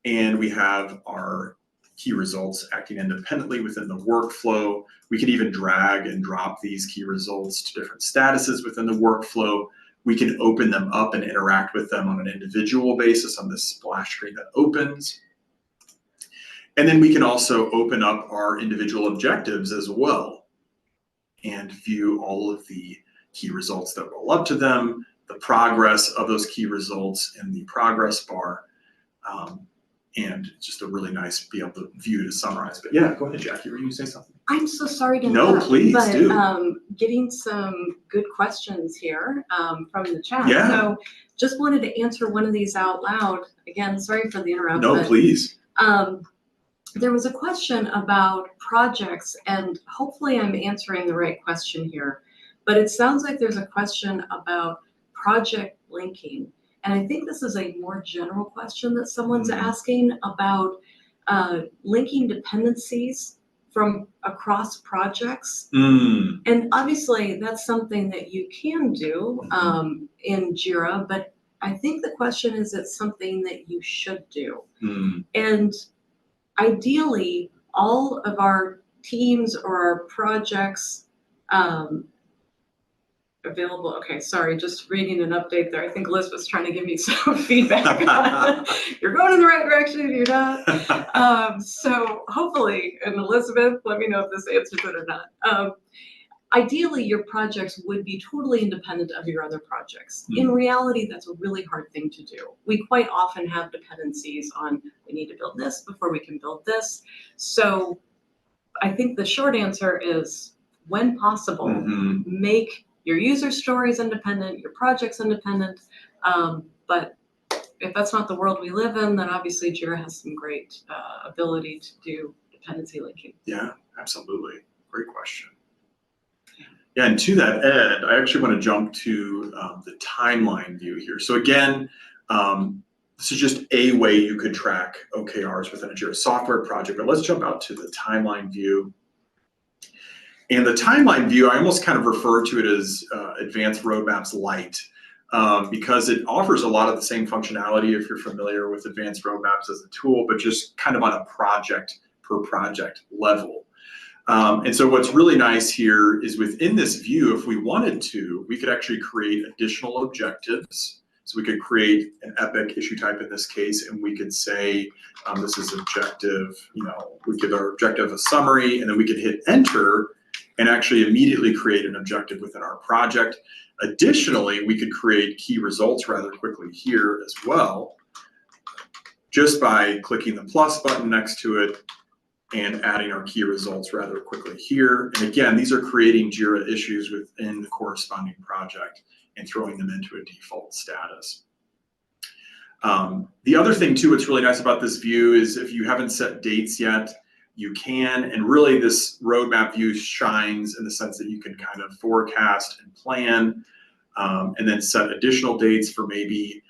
and we have our key results acting independently within the workflow. We can even drag and drop these key results to different statuses within the workflow. We can open them up and interact with them on an individual basis on this splash screen that opens. And then we can also open up our individual objectives as well and view all of the key results that roll up to them, the progress of those key results in the progress bar, and just a really nice be able to view to summarize. But yeah, go ahead, Jackie, were you going to say something? I'm so sorry to No, interrupt, please but, do. Getting some good questions here from the chat. Yeah. So just wanted to answer one of these out loud. Again, sorry for the interrupt. No, but, please. There was a question about projects, and hopefully I'm answering the right question here, but it sounds like there's a question about project linking. And I think this is a more general question that someone's asking about linking dependencies from across projects. And obviously that's something that you can do in Jira, but I think the question is, it's something that you should do. And ideally, all of our teams or our projects available. Okay, sorry, just reading an update there. I think Liz was trying to give me some feedback. You're going in the right direction, you're not. So hopefully, and Elizabeth, let me know if this answers it or not. Ideally, your projects would be totally independent of your other projects. In reality, that's a really hard thing to do. We quite often have dependencies on, we need to build this before we can build this. So I think the short answer is, when possible, make your user stories independent, your projects independent. But if that's not the world we live in, then obviously Jira has some great ability to do dependency linking. Yeah, absolutely. Great question. Yeah, and to that end, I actually want to jump to the timeline view here. So again, this is just a way you could track OKRs within a Jira software project, but let's jump out to the timeline view. And the timeline view, I almost kind of refer to it as Advanced Roadmaps Lite, because it offers a lot of the same functionality if you're familiar with Advanced Roadmaps as a tool, but just kind of on a project per project level. And so what's really nice here is within this view, if we wanted to, we could actually create additional objectives. So we could create an epic issue type in this case, and we could say, this is objective, we give our objective a summary, and then we could hit enter and actually immediately create an objective within our project. Additionally, we could create key results rather quickly here as well, just by clicking the plus button next to it and adding our key results rather quickly here. And again, these are creating Jira issues within the corresponding project and throwing them into a default status. The other thing too, what's really nice about this view is if you haven't set dates yet, you can, and really this roadmap view shines in the sense that you can kind of forecast and plan, and then set additional dates for maybe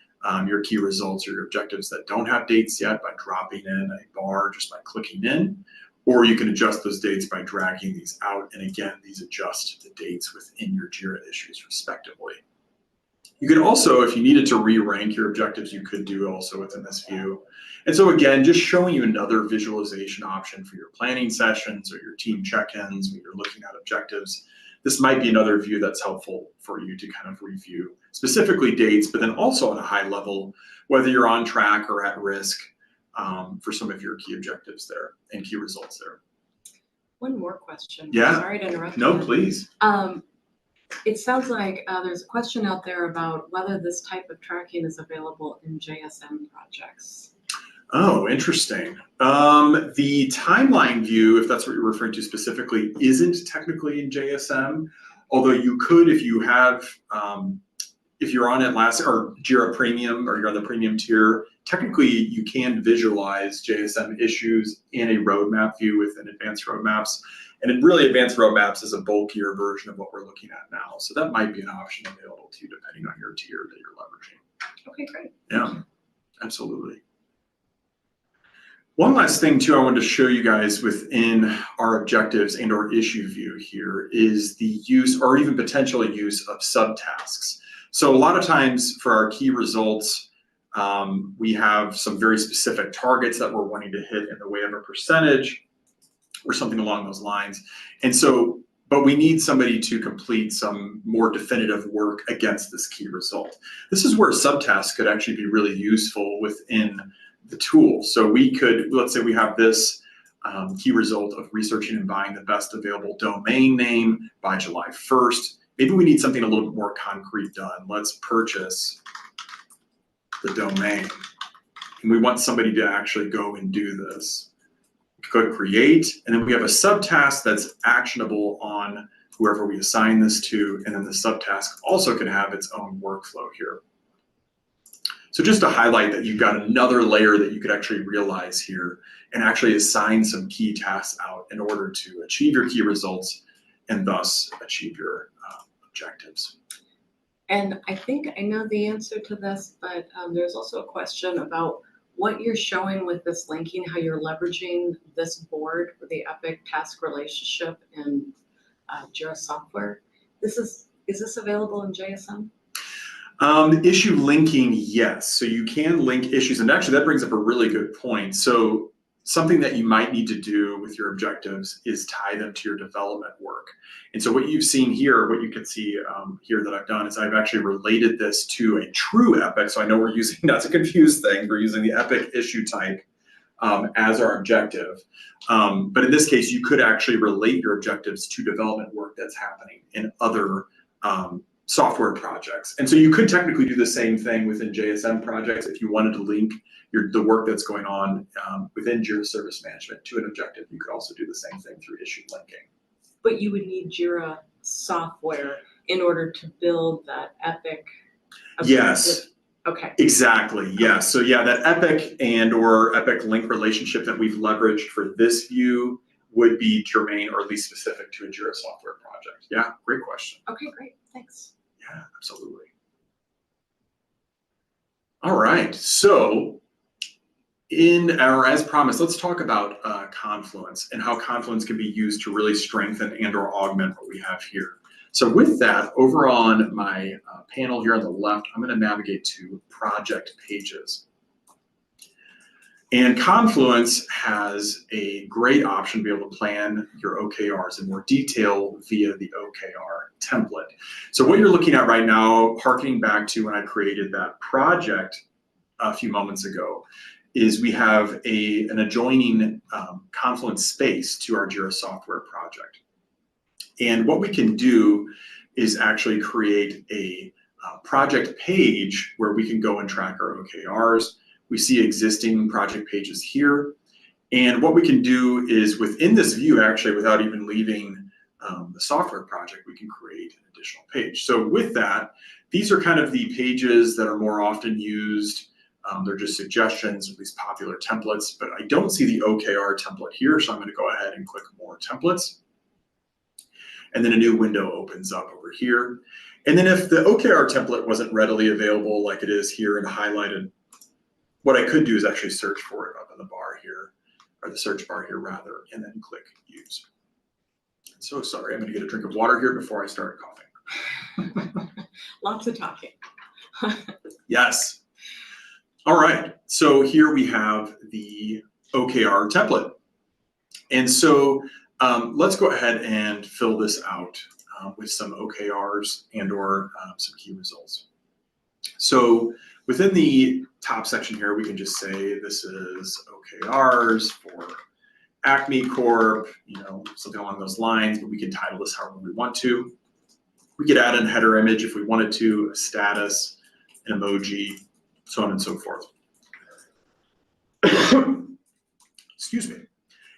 your key results or your objectives that don't have dates yet by dropping in a bar just by clicking in, or you can adjust those dates by dragging these out. And again, these adjust the dates within your Jira issues respectively. You could also, if you needed to re-rank your objectives, you could do also within this view. And so again, just showing you another visualization option for your planning sessions or your team check-ins when you're looking at objectives. This might be another view that's helpful for you to kind of review specifically dates, but then also at a high level, whether you're on track or at risk for some of your key objectives there and key results there. One more question. Yeah. Sorry to interrupt. No, please. It sounds like there's a question out there about whether this type of tracking is available in JSM projects. Oh, interesting. The timeline view, if that's what you're referring to specifically, isn't technically in JSM, although you could, if you have, if you're on Atlassian or Jira Premium or you're on the premium tier, technically you can visualize JSM issues in a roadmap view within advanced roadmaps. And really advanced roadmaps is a bulkier version of what we're looking at now. So that might be an option available to you depending on your tier that you're leveraging. Okay, great. Yeah, absolutely. One last thing too I wanted to show you guys within our objectives and or issue view here is the use or even potential use of subtasks. So a lot of times for our key results, we have some very specific targets that we're wanting to hit in the way of a percentage or something along those lines. And so, but we need somebody to complete some more definitive work against this key result. This is where a subtask could actually be really useful within the tool. So we could, let's say we have this key result of researching and buying the best available domain name by July 1st. Maybe we need something a little bit more concrete done. Let's purchase the domain. And we want somebody to actually go and do this. Click create, and then we have a subtask that's actionable on whoever we assign this to, and then the subtask also can have its own workflow here. So just to highlight that you've got another layer that you could actually realize here and actually assign some key tasks out in order to achieve your key results and thus achieve your objectives. And I think I know the answer to this, but there's also a question about what you're showing with this linking, how you're leveraging this board for the Epic task relationship in Jira software. Is this available in JSM? Issue linking, yes. So you can link issues, and actually that brings up a really good point. So something that you might need to do with your objectives is tie them to your development work. And so what you've seen here, what you can see here that I've done is I've actually related this to a true Epic. So I know we're using, not to confuse things, we're using the Epic issue type as our objective. But in this case, you could actually relate your objectives to development work that's happening in other software projects. And so you could technically do the same thing within JSM projects if you wanted to link the work that's going on within Jira Service Management to an objective. You could also do the same thing through issue linking. But you would need Jira software in order to build that Epic objective. Yes. Okay. Exactly, yes. So yeah, that Epic and or Epic link relationship that we've leveraged for this view would be germane or at least specific to a Jira software project. Yeah, great question. Okay, great, thanks. Yeah, absolutely. All right, so as promised, let's talk about Confluence and how Confluence can be used to really strengthen and or augment what we have here. So with that, over on my panel here on the left, I'm going to navigate to project pages. And Confluence has a great option to be able to plan your OKRs in more detail via the OKR template. So what you're looking at right now, harkening back to when I created that project a few moments ago, is we have an adjoining Confluence space to our Jira software project. And what we can do is actually create a project page where we can go and track our OKRs. We see existing project pages here. And what we can do is within this view, actually, without even leaving the software project, we can create an additional page. So with that, these are kind of the pages that are more often used. They're just suggestions of these popular templates, but I don't see the OKR template here. So I'm going to go ahead and click more templates. And then a new window opens up over here. And then if the OKR template wasn't readily available like it is here and highlighted, what I could do is actually search for it up in the bar here, or the search bar here rather, and then click use. So sorry, I'm going to get a drink of water here before I start coughing. Lots of talking. Yes. All right, so here we have the OKR template. And so let's go ahead and fill this out with some OKRs and or some key results. So within the top section here, we can just say this is OKRs for Acme Corp, something along those lines, but we can title this however we want to. We could add in a header image if we wanted to, a status, an emoji, so on and so forth. Excuse me.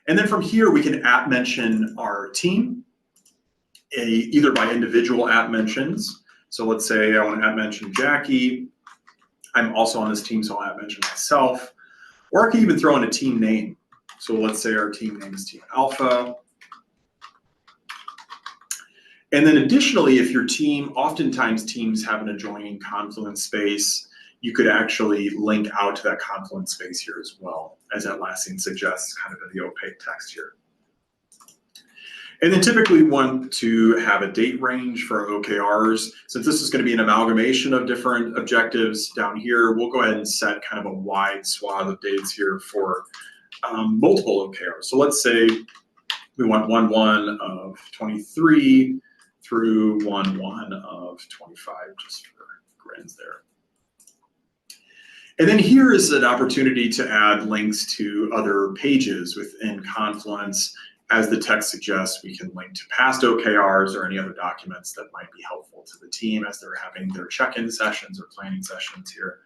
And then from here, we can @ mention our team, either by individual @ mentions. So let's say I want to @ mention Jackie. I'm also on this team, so I'll mention myself. Or I can even throw in a team name. So let's say our team name is Team Alpha. And then additionally, if your team, oftentimes teams have an adjoining Confluence space, you could actually link out to that Confluence space here as well, as Atlassian suggests kind of in the opaque text here. And then typically want to have a date range for OKRs. Since this is going to be an amalgamation of different objectives down here, we'll go ahead and set kind of a wide swath of dates here for multiple OKRs. So let's say we want 1/1 of 23 through 1/1 of 25, just for grins there. And then here is an opportunity to add links to other pages within Confluence. As the text suggests, we can link to past OKRs or any other documents that might be helpful to the team as they're having their check-in sessions or planning sessions here.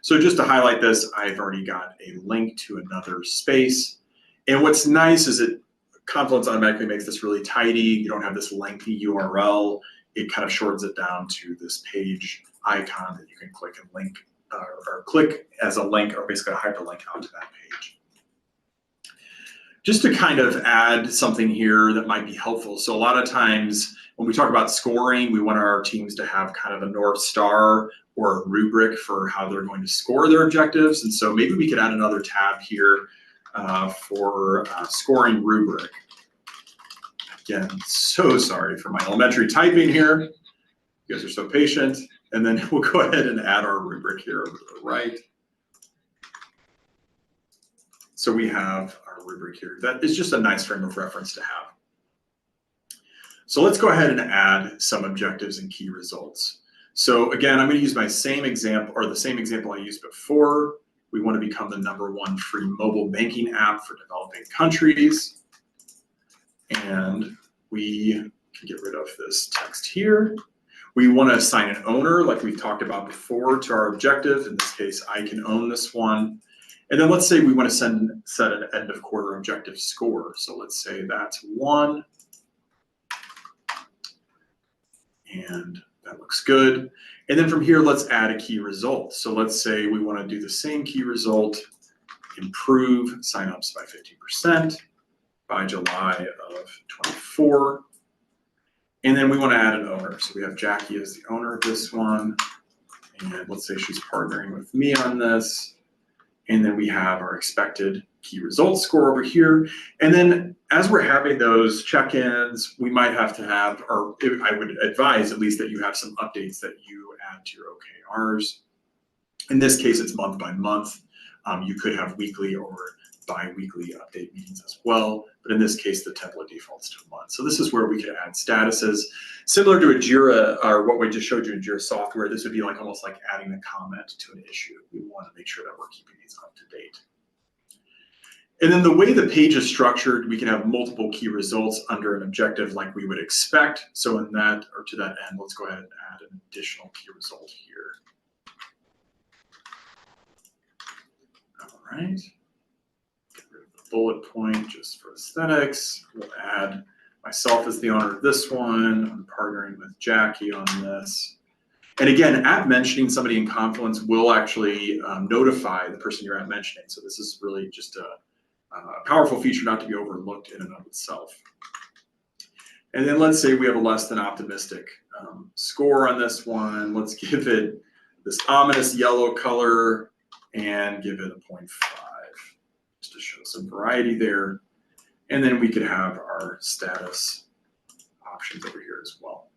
So just to highlight this, I've already got a link to another space. And what's nice is that Confluence automatically makes this really tidy. You don't have this lengthy URL. It kind of shortens it down to this page icon that you can click and link or click as a link or basically a hyperlink out to that page. Just to kind of add something here that might be helpful. So a lot of times when we talk about scoring, we want our teams to have kind of a North Star or a rubric for how they're going to score their objectives. And so maybe we could add another tab here for scoring rubric. Again, so sorry for my elementary typing here. You guys are so patient. And then we'll go ahead and add our rubric here over to the right. So we have our rubric here. That is just a nice frame of reference to have. So let's go ahead and add some objectives and key results. So again, I'm going to use my same example, or the same example I used before. We want to become the #1 free mobile banking app for developing countries. And we can get rid of this text here. We want to assign an owner, like we've talked about before, to our objective. In this case, I can own this one. And then let's say we want to set an end of quarter objective score. So let's say that's 1. And that looks good. And then from here, let's add a key result. So let's say we want to do the same key result, improve signups by 50% by July of 24. And then we want to add an owner. So we have Jackie as the owner of this one. And let's say she's partnering with me on this. And then we have our expected key results score over here. And then as we're having those check-ins, we might have to have, or I would advise at least that you have some updates that you add to your OKRs. In this case, it's month by month. You could have weekly or bi-weekly update meetings as well. But in this case, the template defaults to a month. So this is where we could add statuses. Similar to a Jira, or what we just showed you in Jira software, this would be like almost like adding a comment to an issue. We want to make sure that we're keeping these up to date. And then the way the page is structured, we can have multiple key results under an objective like we would expect. So in that, or to that end, let's go ahead and add an additional key result here. All right. Get rid of the bullet point just for aesthetics. We'll add myself as the owner of this one. I'm partnering with Jackie on this. And again, at mentioning somebody in Confluence will actually notify the person you're at mentioning. So this is really just a powerful feature not to be overlooked in and of itself. And then let's say we have a less than optimistic score on this one. Let's give it this ominous yellow color and give it a 0.5 just to show some variety there. And then we could have our status options over here as well.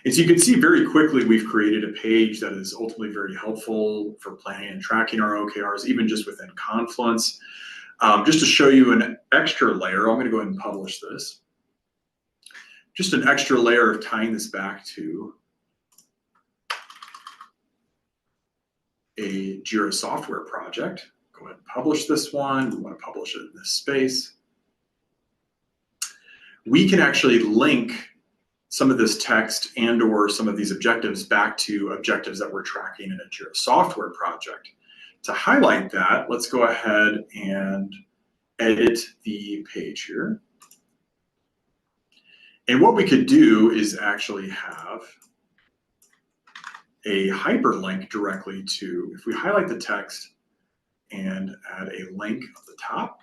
And so you can see very quickly we've created a page that is ultimately very helpful for planning and tracking our OKRs, even just within Confluence. Just to show you an extra layer, I'm going to go ahead and publish this. Just an extra layer of tying this back to a Jira software project. Go ahead and publish this one. We want to publish it in this space. We can actually link some of this text and or some of these objectives back to objectives that we're tracking in a Jira software project. To highlight that, let's go ahead and edit the page here. And what we could do is actually have a hyperlink directly to, if we highlight the text and add a link at the top,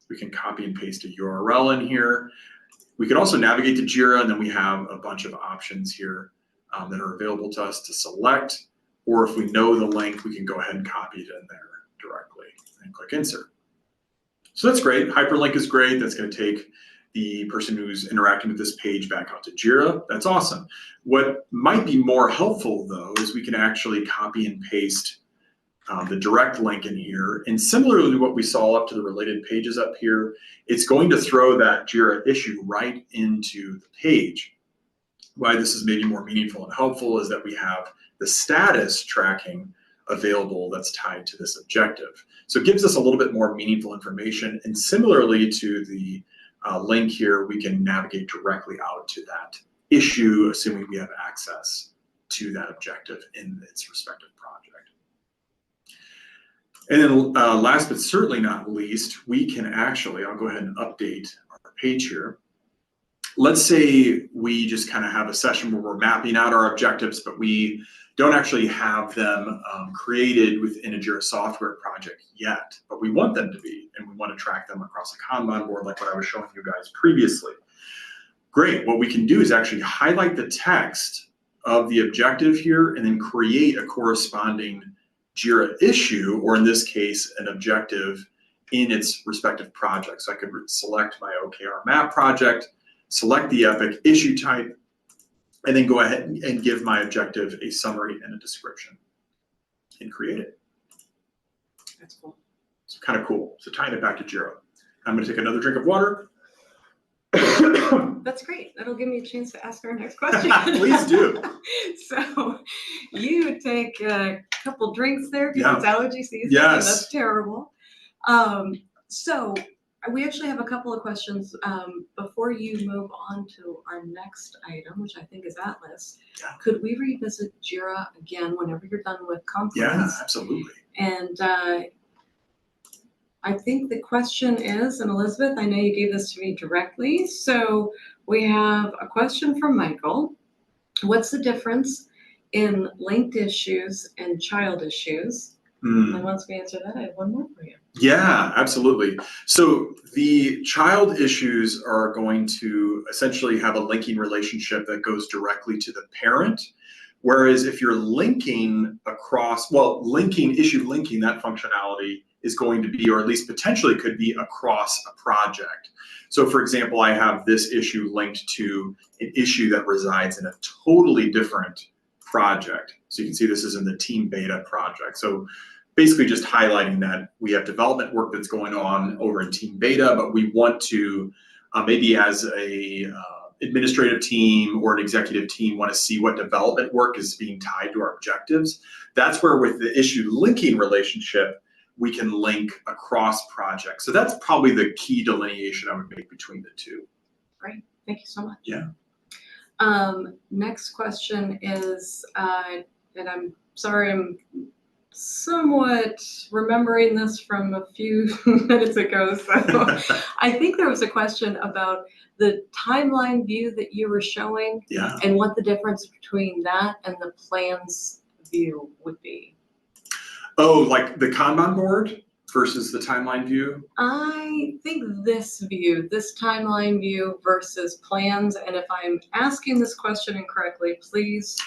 we can copy and paste a URL in here. We can also navigate to Jira, and then we have a bunch of options here that are available to us to select, or if we know the link, we can go ahead and copy it in there directly and click insert. So that's great. Hyperlink is great. That's going to take the person who's interacting with this page back out to Jira. That's awesome. What might be more helpful, though, is we can actually copy and paste the direct link in here. And similarly to what we saw up to the related pages up here, it's going to throw that Jira issue right into the page. Why this is maybe more meaningful and helpful is that we have the status tracking available that's tied to this objective. So it gives us a little bit more meaningful information. And similarly to the link here, we can navigate directly out to that issue, assuming we have access to that objective in its respective project. And then last but certainly not least, we can actually, I'll go ahead and update our page here. Let's say we just kind of have a session where we're mapping out our objectives, but we don't actually have them created within a Jira software project yet, but we want them to be, and we want to track them across a Kanban board like what I was showing you guys previously. Great, what we can do is actually highlight the text of the objective here and then create a corresponding Jira issue, or in this case, an objective in its respective project. So I could select my OKR map project, select the Epic issue type, and then go ahead and give my objective a summary and a description and create it. That's cool. So kind of cool. So tying it back to Jira. I'm going to take another drink of water. That's great. That'll give me a chance to ask our next question. Please do. So you take a couple drinks there because Yeah. it's allergy season. Yes. That's terrible. So we actually have a couple of questions before you move on to our next item, which I think is Atlas. Yeah. Could we revisit Jira again whenever you're done with Confluence? Yeah, absolutely. And I think the question is, and Elizabeth, I know you gave this to me directly, so we have a question from Michael. What's the difference in linked issues and child issues? And once we answer that, I have one more for you. Yeah, absolutely. So the child issues are going to essentially have a linking relationship that goes directly to the parent. Whereas if you're linking across, well, issue linking, that functionality is going to be, or at least potentially could be, across a project. So for example, I have this issue linked to an issue that resides in a totally different project. So you can see this is in the team beta project. So basically just highlighting that we have development work that's going on over in team beta, but we want to maybe as a administrative team or an executive team want to see what development work is being tied to our objectives. That's where with the issue linking relationship, we can link across projects. So that's probably the key delineation I would make between the two. Great, thank you so much. Yeah. Next question is, and I'm sorry, I'm somewhat remembering this from a few minutes ago. So I think there was a question about the timeline view that you were showing, Yeah. and what the difference between that and the plans view would be. Oh, like the Kanban board versus the timeline view? I think this view, this timeline view versus plans, and if I'm asking this question incorrectly, please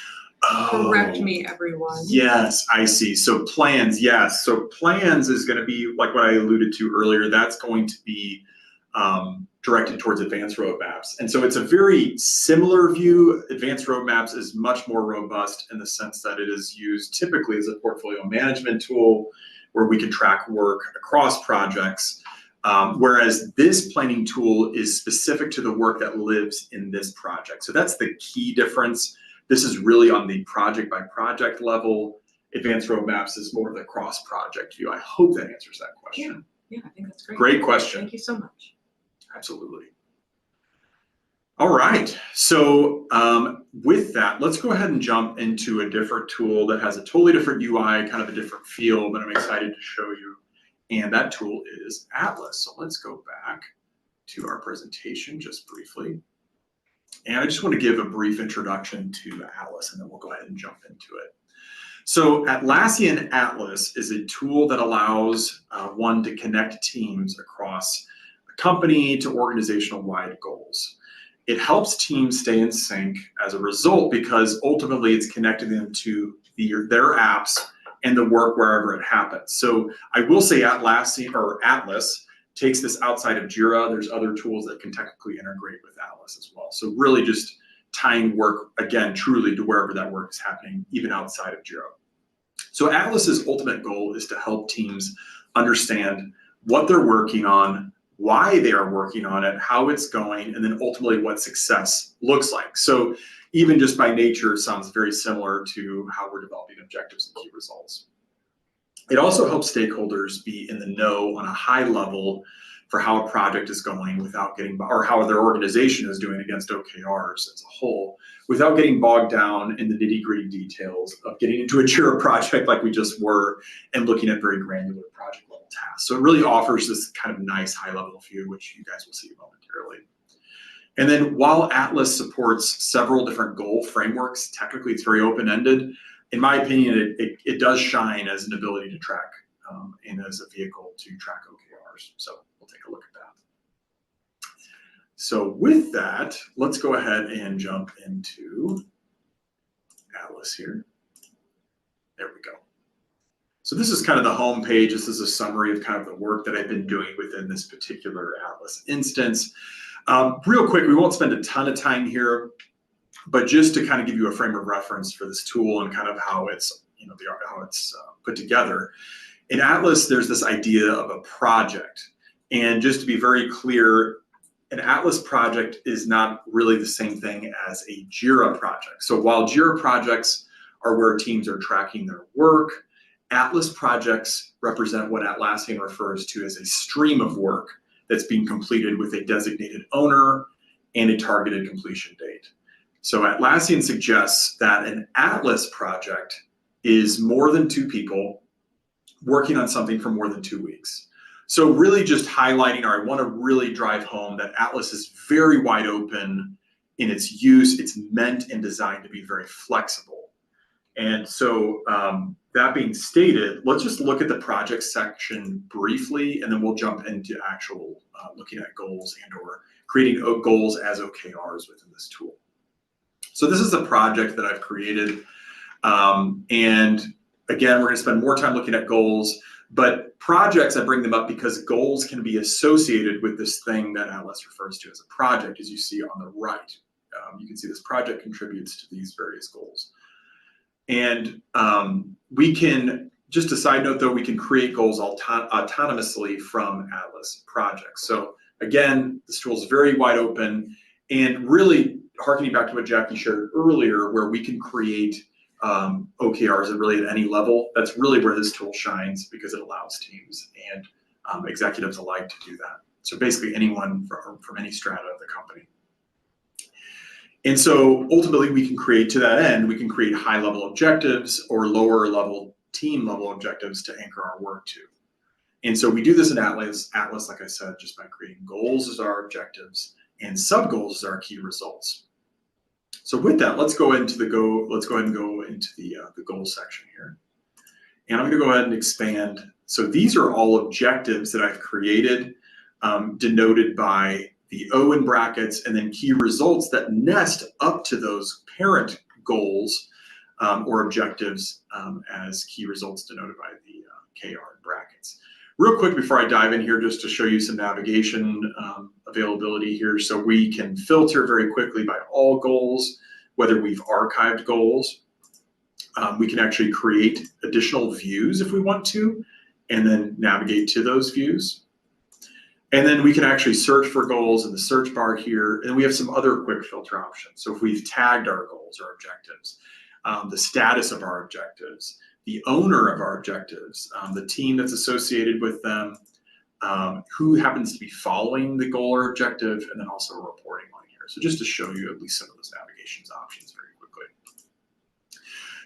correct me, everyone. Yes, I see. So plans, yes. So plans is going to be like what I alluded to earlier. That's going to be directed towards advanced roadmaps. And so it's a very similar view. Advanced roadmaps is much more robust in the sense that it is used typically as a portfolio management tool where we can track work across projects. Whereas this planning tool is specific to the work that lives in this project. So that's the key difference. This is really on the project by project level. Advanced roadmaps is more of the cross project view. I hope that answers that question. Yeah, I think that's great. Great question. Thank you so much. Absolutely. All right, so with that, let's go ahead and jump into a different tool that has a totally different UI, kind of a different feel, but I'm excited to show you. And that tool is Atlas. So let's go back to our presentation just briefly. And I just want to give a brief introduction to Atlas, and then we'll go ahead and jump into it. So Atlassian Atlas is a tool that allows one to connect teams across a company to organizational-wide goals. It helps teams stay in sync as a result because ultimately it's connecting them to their apps and the work wherever it happens. So I will say Atlassian or Atlas takes this outside of Jira. There's other tools that can technically integrate with Atlas as well. So really just tying work, again, truly to wherever that work is happening, even outside of Jira. So Atlas's ultimate goal is to help teams understand what they're working on, why they are working on it, how it's going, and then ultimately what success looks like. So even just by nature, it sounds very similar to how we're developing objectives and key results. It also helps stakeholders be in the know on a high level for how a project is going without getting, or how their organization is doing against OKRs as a whole, without getting bogged down in the nitty-gritty details of getting into a Jira project like we just were and looking at very granular project level tasks. So it really offers this kind of nice high-level view, which you guys will see momentarily. And then while Atlas supports several different goal frameworks, technically it's very open-ended. In my opinion, it does shine as an ability to track and as a vehicle to track OKRs. So we'll take a look at that. So with that, let's go ahead and jump into Atlas here. There we go. So this is kind of the home page. This is a summary of kind of the work that I've been doing within this particular Atlas instance. Real quick, we won't spend a ton of time here, but just to kind of give you a frame of reference for this tool and kind of how it's, how it's put together. In Atlas, there's this idea of a project. And just to be very clear, an Atlas project is not really the same thing as a Jira project. So while Jira projects are where teams are tracking their work, Atlas projects represent what Atlassian refers to as a stream of work that's being completed with a designated owner and a targeted completion date. So Atlassian suggests that an Atlas project is more than 2 people working on something for more than 2 weeks. So really just highlighting, or I want to really drive home that Atlas is very wide open in its use. It's meant and designed to be very flexible. And so that being stated, let's just look at the project section briefly, and then we'll jump into actual looking at goals and or creating goals as OKRs within this tool. So this is a project that I've created. And again, we're going to spend more time looking at goals, but projects, I bring them up because goals can be associated with this thing that Atlas refers to as a project, as you see on the right. You can see this project contributes to these various goals. And we can, just a side note though, we can create goals autonomously from Atlas projects. So again, this tool is very wide open and really harkening back to what Jackie shared earlier, where we can create OKRs at any level. That's really where this tool shines because it allows teams and executives alike to do that. So basically anyone from any strata of the company. And so ultimately we can create, to that end, we can create high level objectives or lower level team level objectives to anchor our work to. And so we do this in Atlas, like I said, just by creating goals as our objectives and sub goals as our key results. So with that, let's go ahead and go into the goal section here. And I'm going to go ahead and expand. So these are all objectives that I've created, denoted by the O in brackets, and then key results that nest up to those parent goals or objectives as key results denoted by the KR in brackets. Real quick before I dive in here, just to show you some navigation availability here. So we can filter very quickly by all goals, whether we've archived goals. We can actually create additional views if we want to, and then navigate to those views. And then we can actually search for goals in the search bar here. And we have some other quick filter options. So if we've tagged our goals or objectives, the status of our objectives, the owner of our objectives, the team that's associated with them, who happens to be following the goal or objective, and then also a reporting line here. So just to show you at least some of those navigations options very quickly.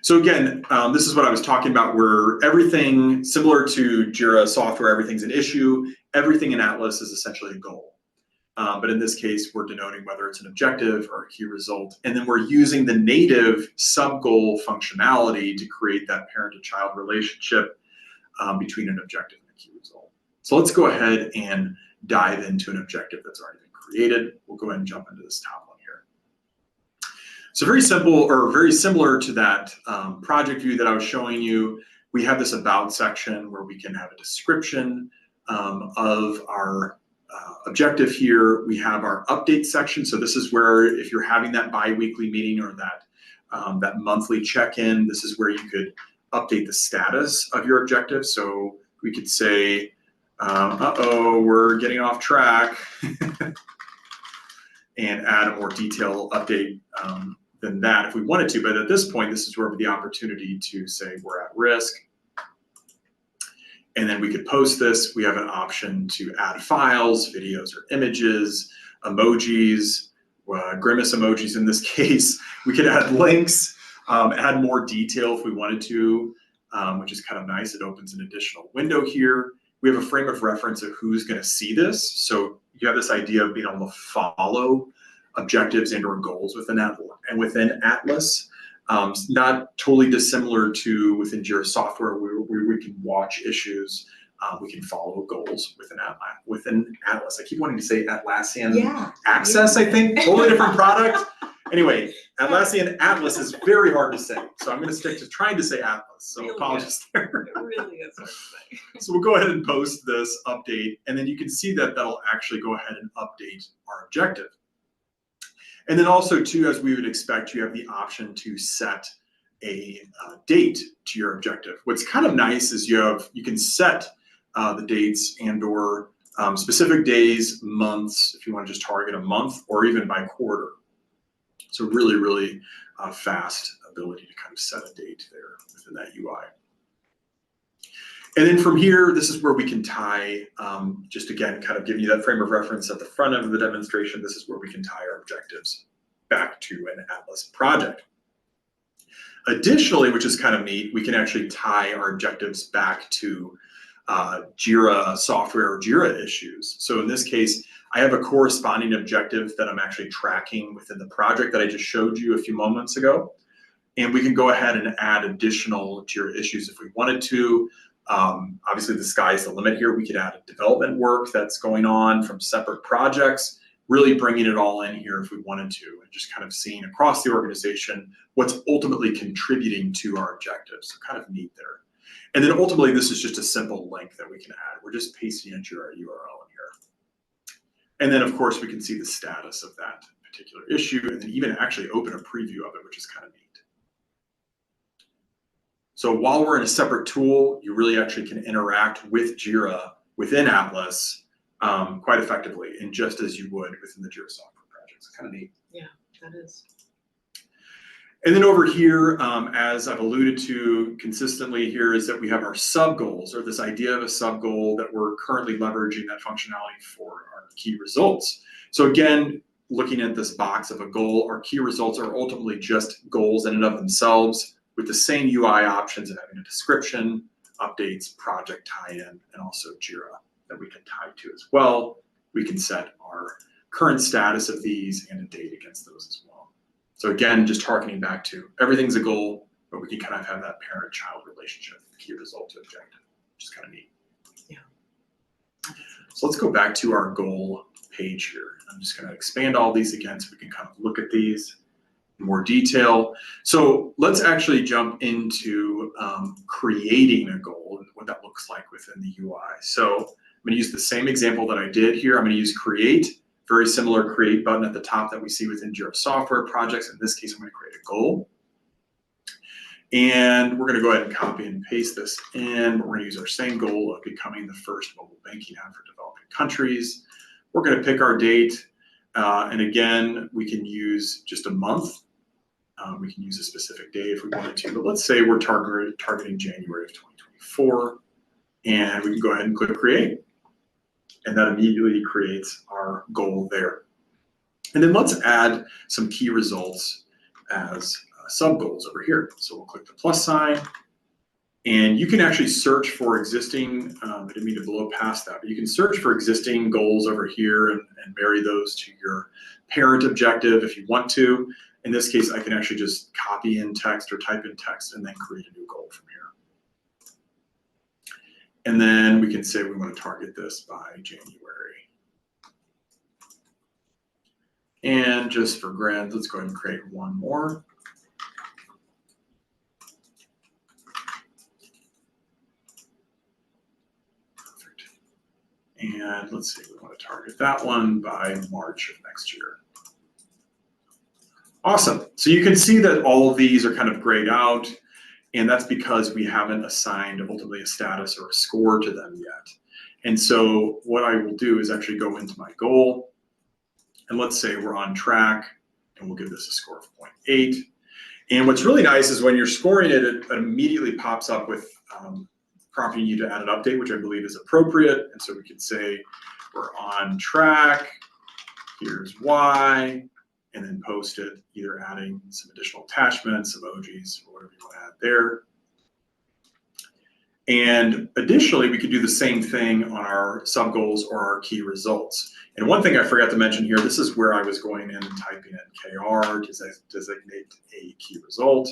So again, this is what I was talking about, where everything similar to Jira software, everything's an issue. Everything in Atlas is essentially a goal. But in this case, we're denoting whether it's an objective or a key result. And then we're using the native sub-goal functionality to create that parent-to-child relationship between an objective and a key result. So let's go ahead and dive into an objective that's already been created. We'll go ahead and jump into this top one here. So very simple, or very similar to that project view that I was showing you, we have this about section where we can have a description of our objective here. We have our update section. So this is where, if you're having that bi-weekly meeting or that monthly check-in, this is where you could update the status of your objective. So we could say, we're getting off track, and add a more detailed update than that if we wanted to. But at this point, this is where we have the opportunity to say we're at risk. And then we could post this. We have an option to add files, videos or images, emojis, grimace emojis in this case. We could add links, add more detail if we wanted to, which is kind of nice. It opens an additional window here. We have a frame of reference of who's going to see this. So you have this idea of being able to follow objectives and or goals within Atlas. Not totally dissimilar to within Jira software, where we can watch issues. We can follow goals within Atlas. I keep wanting to say Atlassian Access, I think. Totally different product. Anyway, Atlassian Atlas is very hard to say. So I'm going to stick to trying to say Atlas. So apologies there. It really is hard to say. So we'll go ahead and post this update. And then you can see that that'll actually go ahead and update our objective. And then also, too, as we would expect, you have the option to set a date to your objective. What's kind of nice is you can set the dates and or specific days, months, if you want to just target a month, or even by quarter. So really, really fast ability to kind of set a date there within that UI. And then from here, this is where we can tie, just again, kind of giving you that frame of reference at the front of the demonstration. This is where we can tie our objectives back to an Atlas project. Additionally, which is kind of neat, we can actually tie our objectives back to Jira software or Jira issues. So in this case, I have a corresponding objective that I'm actually tracking within the project that I just showed you a few moments ago. And we can go ahead and add additional Jira issues if we wanted to. Obviously, the sky's the limit here. We could add development work that's going on from separate projects, really bringing it all in here if we wanted to, and just kind of seeing across the organization what's ultimately contributing to our objectives. So kind of neat there. And then ultimately, this is just a simple link that we can add. We're just pasting into our URL in here. And then, of course, we can see the status of that particular issue, and then even actually open a preview of it, which is kind of neat. So while we're in a separate tool, you really actually can interact with Jira within Atlas quite effectively, and just as you would within the Jira software projects. Kind of neat. Yeah, that is. And then over here, as I've alluded to consistently here, is that we have our sub goals, or this idea of a sub goal that we're currently leveraging that functionality for our key results. So again, looking at this box of a goal, our key results are ultimately just goals in and of themselves, with the same UI options of having a description, updates, project tie-in, and also Jira that we can tie to as well. We can set our current status of these and a date against those as well. So again, just harkening back to everything's a goal, but we can kind of have that parent-child relationship, key result to objective, which is kind of neat. Yeah. So let's go back to our goal page here. I'm just going to expand all these again so we can kind of look at these more detail. So let's actually jump into creating a goal and what that looks like within the UI. So I'm going to use the same example that I did here. I'm going to use create, very similar create button at the top that we see within Jira software projects. In this case, I'm going to create a goal. And we're going to go ahead and copy and paste this in. We're going to use our same goal of becoming the first mobile banking app for developing countries. We're going to pick our date. And again, we can use just a month. We can use a specific day if we wanted to, but let's say we're targeting January of 2024, and we can go ahead and click create, and that immediately creates our goal there. And then let's add some key results as sub goals over here. So we'll click the plus sign, And you can actually search for existing, I didn't mean to blow past that, but you can search for existing goals over here and marry those to your parent objective if you want to. In this case, I can actually just copy in text or type in text and then create a new goal from here. And then we can say we want to target this by January. And just for grants, let's go ahead and create one more. Perfect. And let's see, we want to target that one by March of next year. Awesome. So you can see that all of these are kind of grayed out, and that's because we haven't assigned ultimately a status or a score to them yet. And so what I will do is actually go into my goal, and let's say we're on track, and we'll give this a score of 0.8. And what's really nice is when you're scoring it, it immediately pops up with prompting you to add an update, which I believe is appropriate. And so we could say we're on track, here's why, and then post it, either adding some additional attachments, emojis, or whatever you want to add there. And additionally, we could do the same thing on our sub goals or our key results. And one thing I forgot to mention here, this is where I was going in and typing in KR to designate a key result.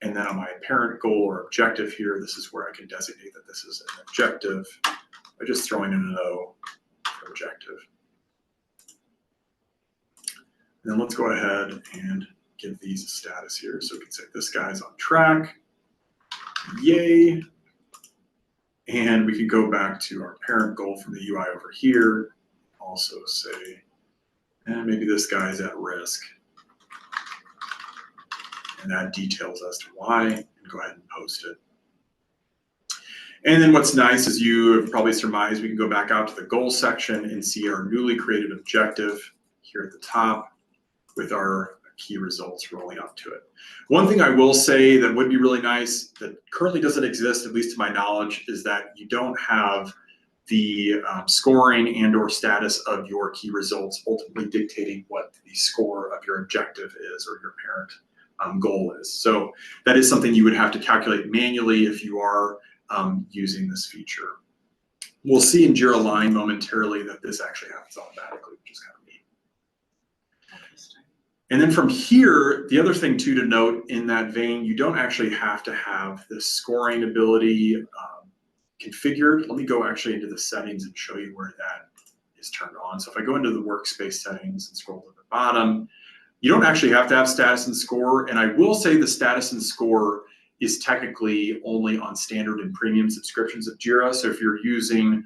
And then on my parent goal or objective here, this is where I can designate that this is an objective by just throwing in an O for objective. And then let's go ahead and give these a status here. So we can say this guy's on track, yay. And we can go back to our parent goal from the UI over here. Also say, and maybe this guy's at risk. And that details as to why, and go ahead and post it. And then what's nice is you have probably surmised we can go back out to the goal section and see our newly created objective here at the top with our key results rolling up to it. One thing I will say that would be really nice that currently doesn't exist, at least to my knowledge, is that you don't have the scoring and or status of your key results ultimately dictating what the score of your objective is or your parent goal is. So that is something you would have to calculate manually if you are using this feature. We'll see in Jira Align momentarily that this actually happens automatically, which is kind of neat. And then from here, the other thing too to note in that vein, you don't actually have to have the scoring ability configured. Let me go actually into the settings and show you where that is turned on. So if I go into the workspace settings and scroll to the bottom, you don't actually have to have status and score. And I will say the status and score is technically only on standard and premium subscriptions of Jira. So if you're using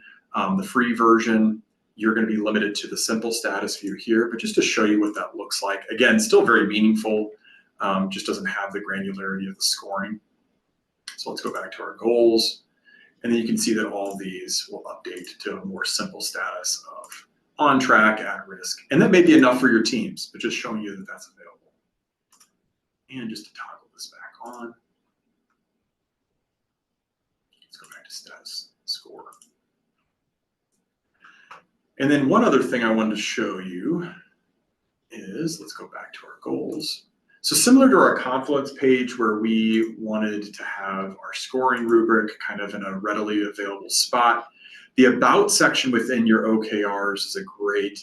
the free version, you're going to be limited to the simple status view here, but just to show you what that looks like. Again, still very meaningful, just doesn't have the granularity of the scoring. So let's go back to our goals. And then you can see that all of these will update to a more simple status of on track, at risk. And that may be enough for your teams, but just showing you that that's available. And just to toggle this back on, let's go back to status score. And then one other thing I wanted to show you is, let's go back to our goals. So similar to our Confluence page where we wanted to have our scoring rubric kind of in a readily available spot, the About section within your OKRs is a great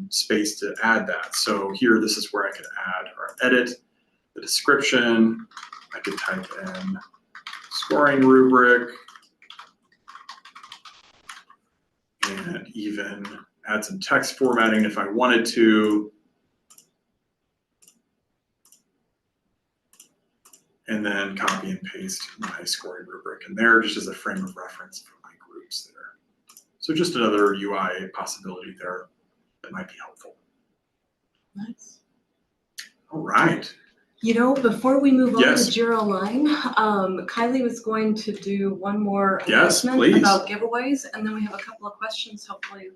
space to add that. So here, this is where I could add or edit the description. I could type in scoring rubric, and even add some text formatting if I wanted to. And then copy and paste my scoring rubric in there just as a frame of reference for my groups there. So just another UI possibility there that might be helpful. Nice. All right. You know, before we move on to Yes. Jira Align, Kylie was going to do one more Yes, announcement please. about giveaways, and then we have a couple of questions hopefully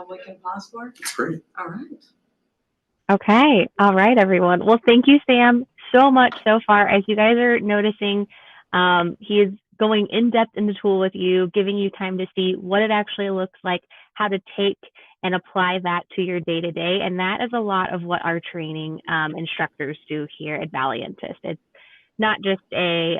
we can pause for. That's great. All right. Okay. All right, everyone. Well, thank you, Sam, so much so far. As you guys are noticing, he is going in depth in the tool with you, giving you time to see what it actually looks like, how to take and apply that to your day-to-day. And that is a lot of what our training instructors do here at Valiantys. It's not just a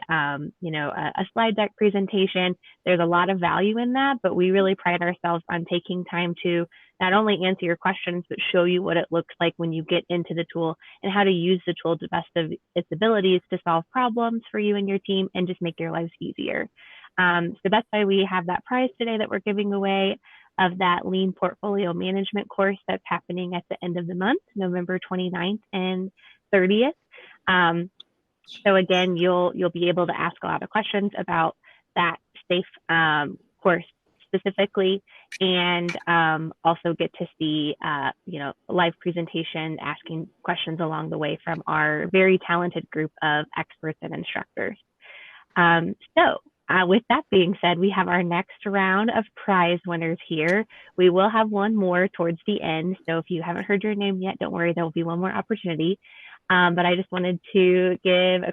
slide deck presentation. There's a lot of value in that, but we really pride ourselves on taking time to not only answer your questions, but show you what it looks like when you get into the tool and how to use the tool to the best of its abilities to solve problems for you and your team and just make your lives easier. So that's why we have that prize today that we're giving away of that Lean Portfolio Management course that's happening at the end of the month, November 29th and 30th. So again, you'll be able to ask a lot of questions about that SAFE course specifically, and also get to see a live presentation, asking questions along the way from our very talented group of experts and instructors. With that being said, we have our next round of prize winners here. We will have one more towards the end, so if you haven't heard your name yet, don't worry, there will be one more opportunity. But I just wanted to give a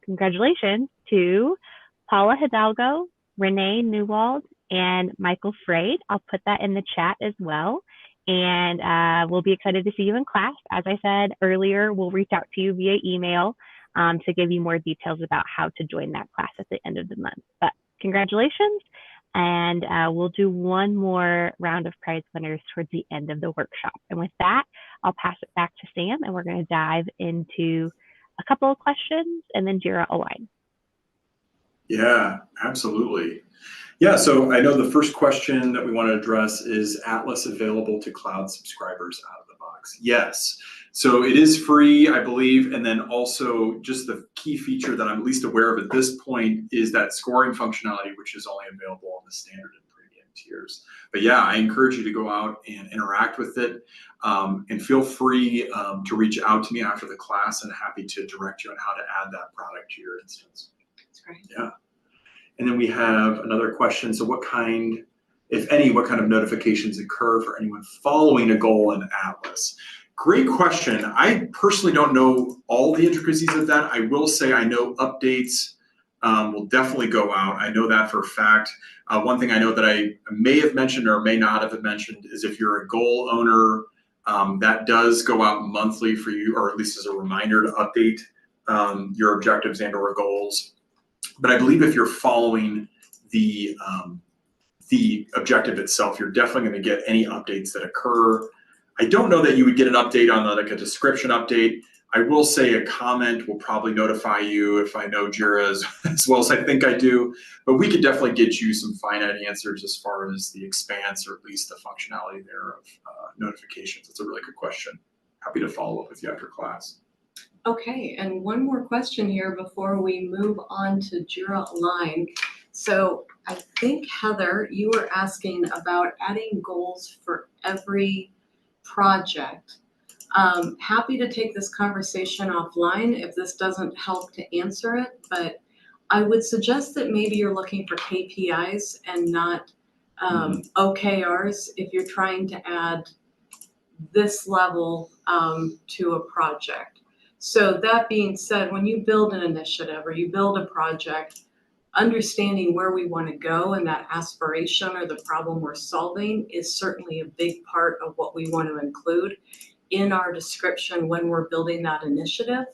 congratulations to Paula Hidalgo, Renee Newald, and Michael Frade. I'll put that in the chat as well. And we'll be excited to see you in class. As I said earlier, we'll reach out to you via email to give you more details about how to join that class at the end of the month. But congratulations. And we'll do one more round of prize winners towards the end of the workshop. And with that, I'll pass it back to Sam, and we're going to dive into a couple of questions and then Jira Align. Yeah, absolutely. Yeah, so I know the first question that we want to address is Atlas available to cloud subscribers out of the box? Yes. So it is free, I believe, and then also just the key feature that I'm least aware of at this point is that scoring functionality, which is only available on the standard and premium tiers. But yeah, I encourage you to go out and interact with it, and feel free to reach out to me after the class, and happy to direct you on how to add that product to your instance. That's great. Yeah. And then we have another question. So what kind, if any, what kind of notifications occur for anyone following a goal in Atlas? Great question. I personally don't know all the intricacies of that. I will say I know updates will definitely go out. I know that for a fact. One thing I know that I may have mentioned or may not have mentioned is if you're a goal owner, that does go out monthly for you, or at least as a reminder to update your objectives and or goals. But I believe if you're following the objective itself, you're definitely going to get any updates that occur. I don't know that you would get an update on like a description update. I will say a comment will probably notify you if I know Jira as well as I think I do, but we could definitely get you some finite answers as far as the expanse or at least the functionality there of notifications. It's a really good question. Happy to follow up with you after class. Okay, and one more question here before we move on to Jira Align. So I think, Heather, you were asking about adding goals for every project. Happy to take this conversation offline if this doesn't help to answer it, but I would suggest that maybe you're looking for KPIs and not OKRs if you're trying to add this level to a project. So that being said, when you build an initiative or you build a project, understanding where we want to go and that aspiration or the problem we're solving is certainly a big part of what we want to include in our description when we're building that initiative.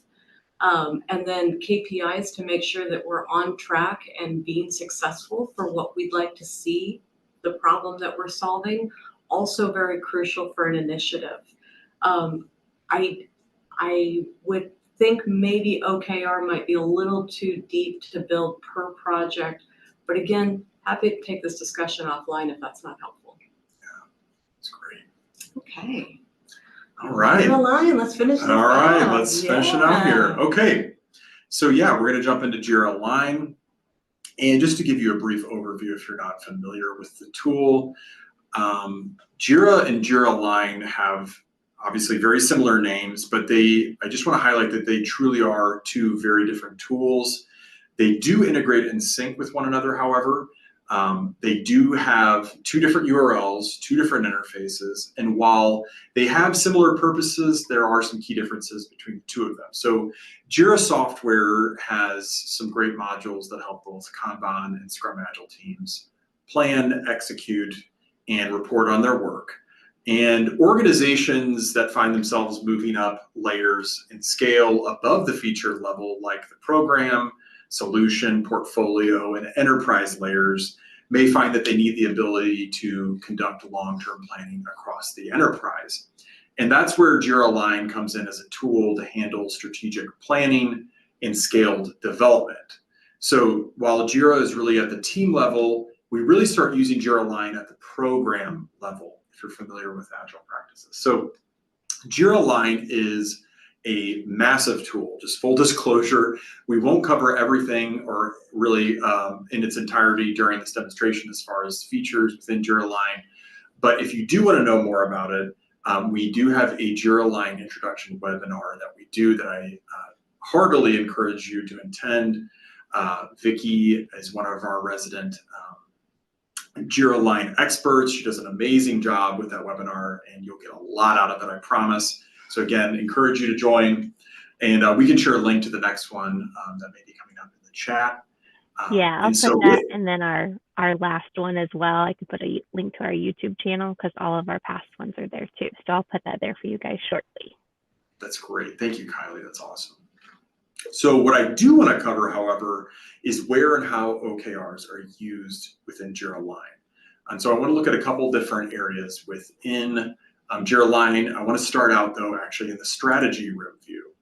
And then KPIs to make sure that we're on track and being successful for what we'd like to see, the problem that we're solving, also very crucial for an initiative. I would think maybe OKR might be a little too deep to build per project, but again, happy to take this discussion offline if that's not helpful. Yeah, that's great. Okay. All right. Align. Let's finish this. All right, let's finish it out here. Okay, so yeah, we're going to jump into Jira Align. And just to give you a brief overview if you're not familiar with the tool, Jira and Jira Align have obviously very similar names, but I just want to highlight that they truly are two very different tools. They do integrate and sync with one another, however. They do have two different URLs, two different interfaces, and while they have similar purposes, there are some key differences between the two of them. So Jira software has some great modules that help both Kanban and Scrum Agile teams plan, execute, and report on their work. And organizations that find themselves moving up layers in scale above the feature level, like the program, solution, portfolio, and enterprise layers, may find that they need the ability to conduct long-term planning across the enterprise. And that's where Jira Align comes in as a tool to handle strategic planning and scaled development. So while Jira is really at the team level, we really start using Jira Align at the program level, if you're familiar with Agile practices. So Jira Align is a massive tool. Just full disclosure, we won't cover everything or really in its entirety during this demonstration as far as features within Jira Align. But if you do want to know more about it, we do have a Jira Align introduction webinar that we do that I heartily encourage you to attend. Vicky is one of our resident Jira Align experts. She does an amazing job with that webinar, and you'll get a lot out of it, I promise. So again, encourage you to join, and we can share a link to the next one that may be coming up in the chat. Yeah, I'll put that, and then our last one as well. I could put a link to our YouTube channel because all of our past ones are there too. So I'll put that there for you guys shortly. That's great. Thank you, Kylie. That's awesome. So what I do want to cover, however, is where and how OKRs are used within Jira Align. And so I want to look at a couple different areas within Jira Align. I want to start out, though, actually in the strategy room view.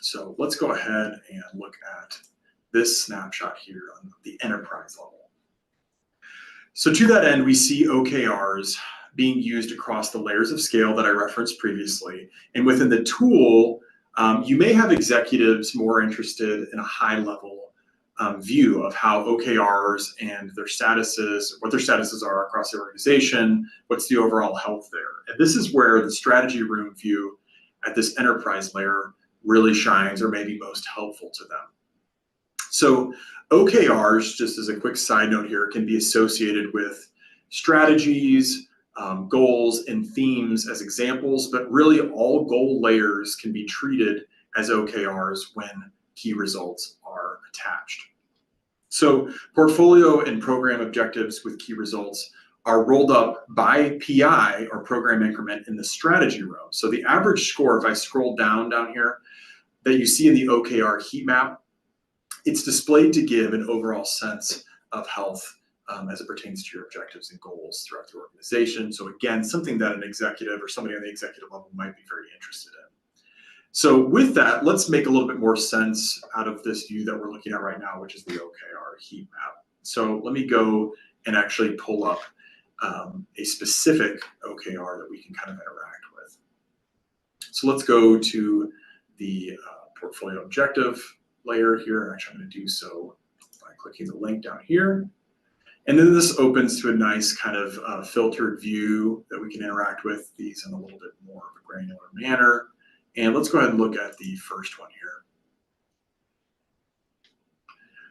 So let's go ahead and look at this snapshot here on the enterprise level. So to that end, we see OKRs being used across the layers of scale that I referenced previously. And within the tool, you may have executives more interested in a high-level view of how OKRs and their statuses, what their statuses are across the organization, what's the overall health there. And this is where the strategy room view at this enterprise layer really shines or may be most helpful to them. So OKRs, just as a quick side note here, can be associated with strategies, goals, and themes as examples, but really all goal layers can be treated as OKRs when key results are attached. So portfolio and program objectives with key results are rolled up by PI or program increment in the strategy row. So the average score, if I scroll down here, that you see in the OKR heat map, it's displayed to give an overall sense of health as it pertains to your objectives and goals throughout the organization. So again, something that an executive or somebody on the executive level might be very interested in. So with that, let's make a little bit more sense out of this view that we're looking at right now, which is the OKR heat map. So let me go and actually pull up a specific OKR that we can kind of interact with. So let's go to the portfolio objective layer here. Actually, I'm going to do so by clicking the link down here. And then this opens to a nice kind of filtered view that we can interact with these in a little bit more of a granular manner. And let's go ahead and look at the first one here.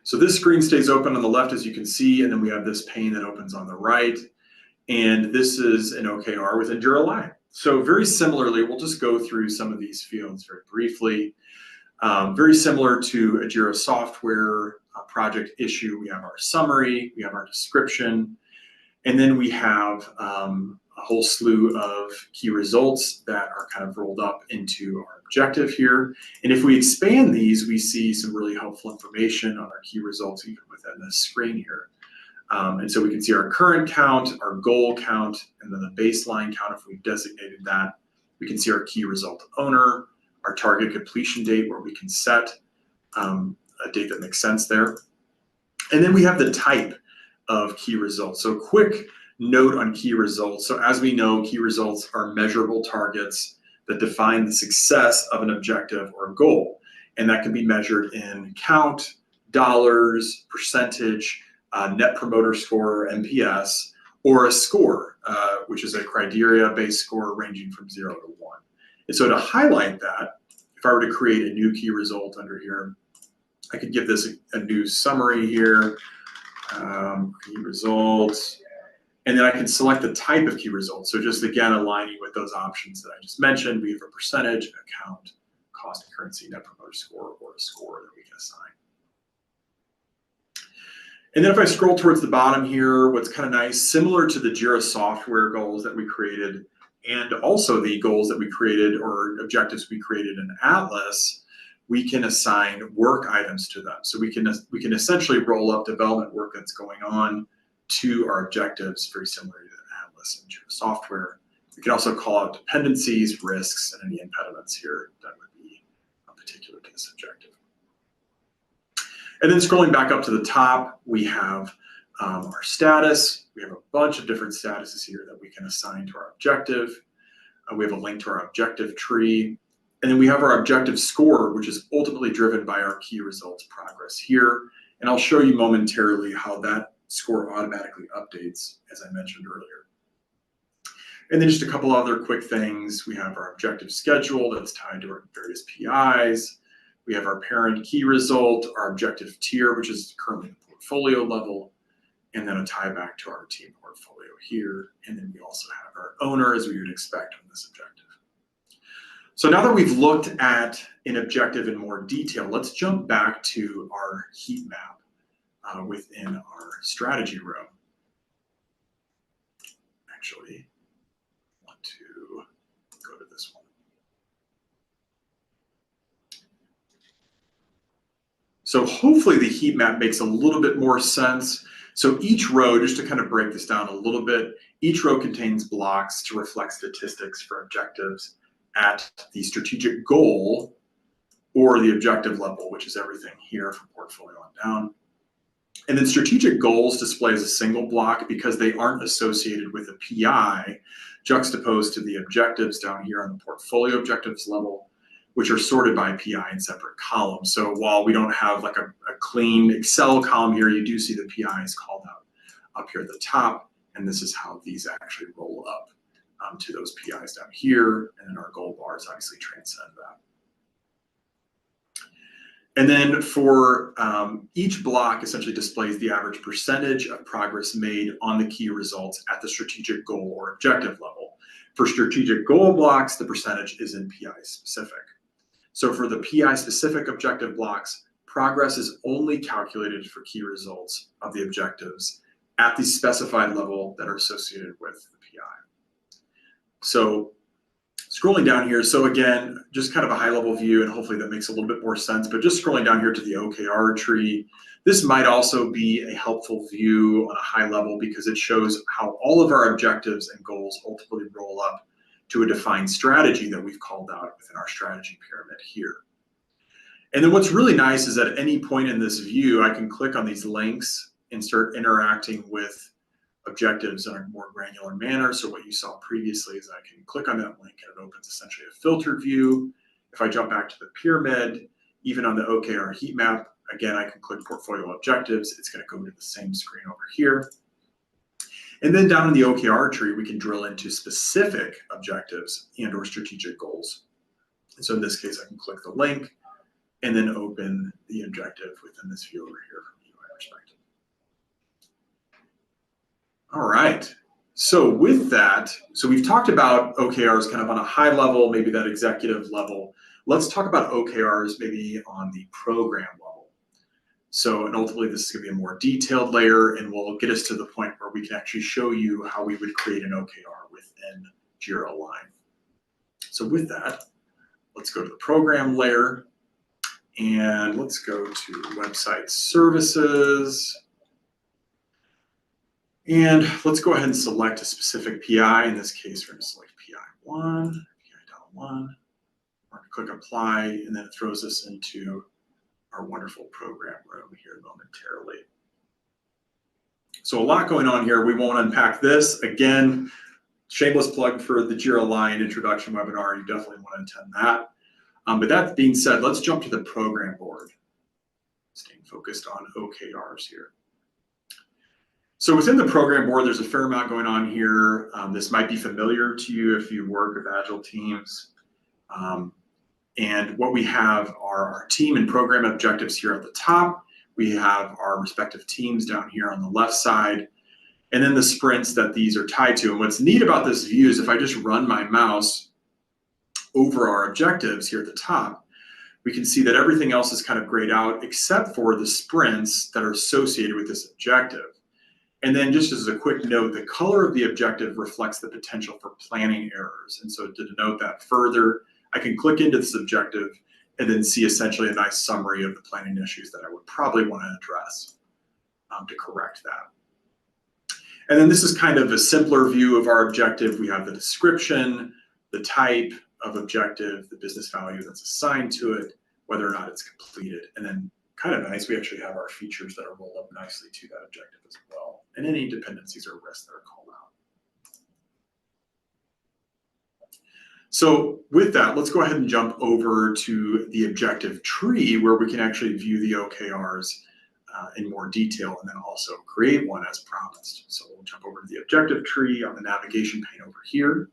So this screen stays open on the left, as you can see, and then we have this pane that opens on the right. And this is an OKR within Jira Align. So very similarly, we'll just go through some of these fields very briefly. Very similar to a Jira software project issue, we have our summary, we have our description, and then we have a whole slew of key results that are kind of rolled up into our objective here. And if we expand these, we see some really helpful information on our key results even within this screen here. And so we can see our current count, our goal count, and then the baseline count if we've designated that. We can see our key result owner, our target completion date where we can set a date that makes sense there. And then we have the type of key results. So quick note on key results. So as we know, key results are measurable targets that define the success of an objective or goal. And that can be measured in count, dollars, percentage, net promoter score, NPS, or a score, which is a criteria-based score ranging from 0 to 1. And so to highlight that, if I were to create a new key result under here, I could give this a new summary here, key results, and then I can select the type of key results. So just again, aligning with those options that I just mentioned, we have a percentage, account, cost and currency, net promoter score, or a score that we can assign. And then if I scroll towards the bottom here, what's kind of nice, similar to the Jira software goals that we created, and also the goals that we created or objectives we created in Atlas, we can assign work items to them. So we can essentially roll up development work that's going on to our objectives, very similar to Atlas and Jira software. We can also call out dependencies, risks, and any impediments here that would be particular to this objective. And then scrolling back up to the top, we have our status. We have a bunch of different statuses here that we can assign to our objective. We have a link to our objective tree. And then we have our objective score, which is ultimately driven by our key results progress here. And I'll show you momentarily how that score automatically updates, as I mentioned earlier. And then just a couple other quick things. We have our objective schedule that's tied to our various PIs. We have our parent key result, our objective tier, which is currently the portfolio level, and then a tie back to our team portfolio here. And then we also have our owner, as we would expect from this objective. So now that we've looked at an objective in more detail, let's jump back to our heat map within our strategy room. Actually, I want to go to this one. So hopefully the heat map makes a little bit more sense. So each row, just to kind of break this down a little bit, each row contains blocks to reflect statistics for objectives at the strategic goal or the objective level, which is everything here from portfolio on down. And then strategic goals display as a single block because they aren't associated with a PI, juxtaposed to the objectives down here on the portfolio objectives level, which are sorted by PI in separate columns. So while we don't have like a clean Excel column here, you do see the PIs called out up here at the top, and this is how these actually roll up to those PIs down here, and then our goal bars obviously transcend that. And then for each block essentially displays the average percentage of progress made on the key results at the strategic goal or objective level. For strategic goal blocks, the percentage is in PI specific. So for the PI specific objective blocks, progress is only calculated for key results of the objectives at the specified level that are associated with the PI. So scrolling down here, so again, just kind of a high level view, and hopefully that makes a little bit more sense, but just scrolling down here to the OKR tree, this might also be a helpful view on a high level because it shows how all of our objectives and goals ultimately roll up to a defined strategy that we've called out within our strategy pyramid here. And then what's really nice is at any point in this view, I can click on these links and start interacting with objectives in a more granular manner. So what you saw previously is I can click on that link and it opens essentially a filtered view. If I jump back to the pyramid, even on the OKR heat map, again, I can click portfolio objectives. It's going to go to the same screen over here. And then down in the OKR tree, we can drill into specific objectives and or strategic goals. And so in this case, I can click the link and then open the objective within this view over here from a UI perspective. All right, so with that, so we've talked about OKRs kind of on a high level, maybe that executive level. Let's talk about OKRs maybe on the program level. So, and ultimately this is gonna be a more detailed layer and will get us to the point where we can actually show you how we would create an OKR within Jira Align. So with that, let's go to the program layer and let's go to website services. And let's go ahead and select a specific PI. In this case, we're going to select PI1, PI.1. We're going to click apply, and then it throws us into our wonderful program room here momentarily. So a lot going on here. We won't unpack this. Again, shameless plug for the Jira Align introduction webinar. You definitely want to attend that. But that being said, let's jump to the program board. Staying focused on OKRs here. So within the program board, there's a fair amount going on here. This might be familiar to you if you work with Agile teams. And what we have are our team and program objectives here at the top. We have our respective teams down here on the left side, and then the sprints that these are tied to. And what's neat about this view is if I just run my mouse over our objectives here at the top, we can see that everything else is kind of grayed out except for the sprints that are associated with this objective. And then just as a quick note, the color of the objective reflects the potential for planning errors. And so to denote that further, I can click into this objective and then see essentially a nice summary of the planning issues that I would probably want to address to correct that. And then this is kind of a simpler view of our objective. We have the description, the type of objective, the business value that's assigned to it, whether or not it's completed. And then kind of nice, we actually have our features that are rolled up nicely to that objective as well, and any dependencies or risks that are called out. So with that, let's go ahead and jump over to the objective tree where we can actually view the OKRs in more detail and then also create one as promised. So we'll jump over to the objective tree on the navigation pane over here.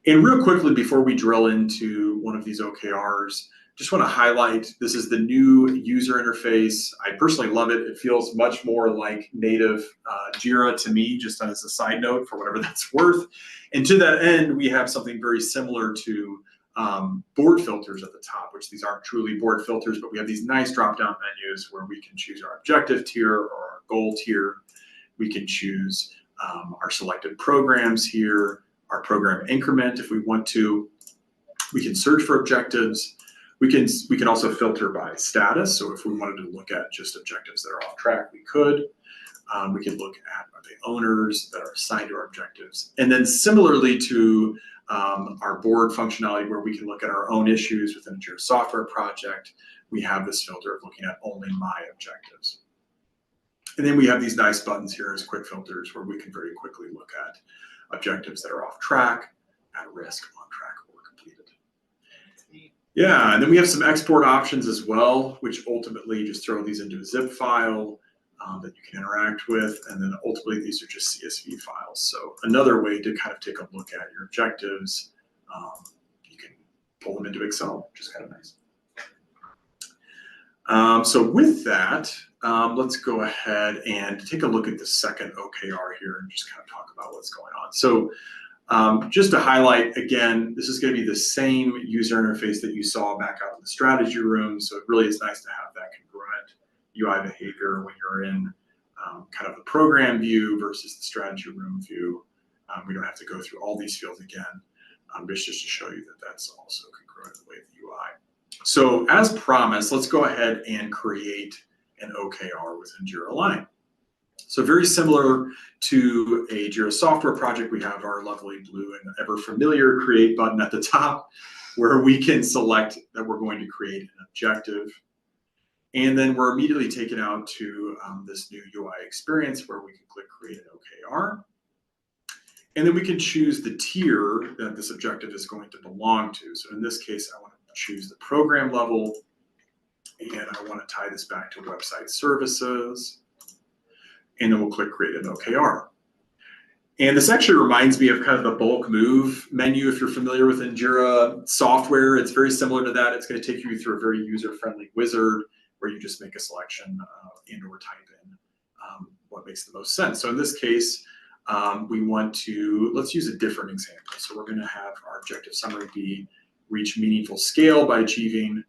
And real quickly, before we drill into one of these OKRs, just want to highlight, this is the new user interface. I personally love it. It feels much more like native Jira to me, just as a side note for whatever that's worth. And to that end, we have something very similar to board filters at the top, which these aren't truly board filters, but we have these nice drop-down menus where we can choose our objective tier or our goal tier. We can choose our selected programs here, our program increment if we want to. We can search for objectives. We can also filter by status. So if we wanted to look at just objectives that are off track, we could. We can look at are they owners that are assigned to our objectives. And then similarly to our board functionality where we can look at our own issues within a Jira software project, we have this filter of looking at only my objectives. And then we have these nice buttons here as quick filters where we can very quickly look at objectives that are off track, at risk, on track, or completed. Yeah, and then we have some export options as well, which ultimately just throw these into a zip file that you can interact with. And then ultimately, these are just CSV files. So another way to kind of take a look at your objectives, you can pull them into Excel, which is kind of nice. So with that, let's go ahead and take a look at the second OKR here and just kind of talk about what's going on. So just to highlight, again, this is going to be the same user interface that you saw back out in the strategy room. So it really is nice to have that congruent UI behavior when you're in kind of the program view versus the strategy room view. We don't have to go through all these fields again, but it's just to show you that that's also congruent the way of the UI. So as promised, let's go ahead and create an OKR within Jira Align. So very similar to a Jira software project, we have our lovely blue and ever familiar create button at the top where we can select that we're going to create an objective. And then we're immediately taken out to this new UI experience where we can click create an OKR. And then we can choose the tier that this objective is going to belong to. So in this case, I want to choose the program level, and I want to tie this back to website services. And then we'll click create an OKR. And this actually reminds me of kind of the bulk move menu. If you're familiar with Jira software, it's very similar to that. It's going to take you through a very user-friendly wizard where you just make a selection and or type in what makes the most sense. So in this case, we want to, let's use a different example. So we're going to have our objective summary be reach meaningful scale by achieving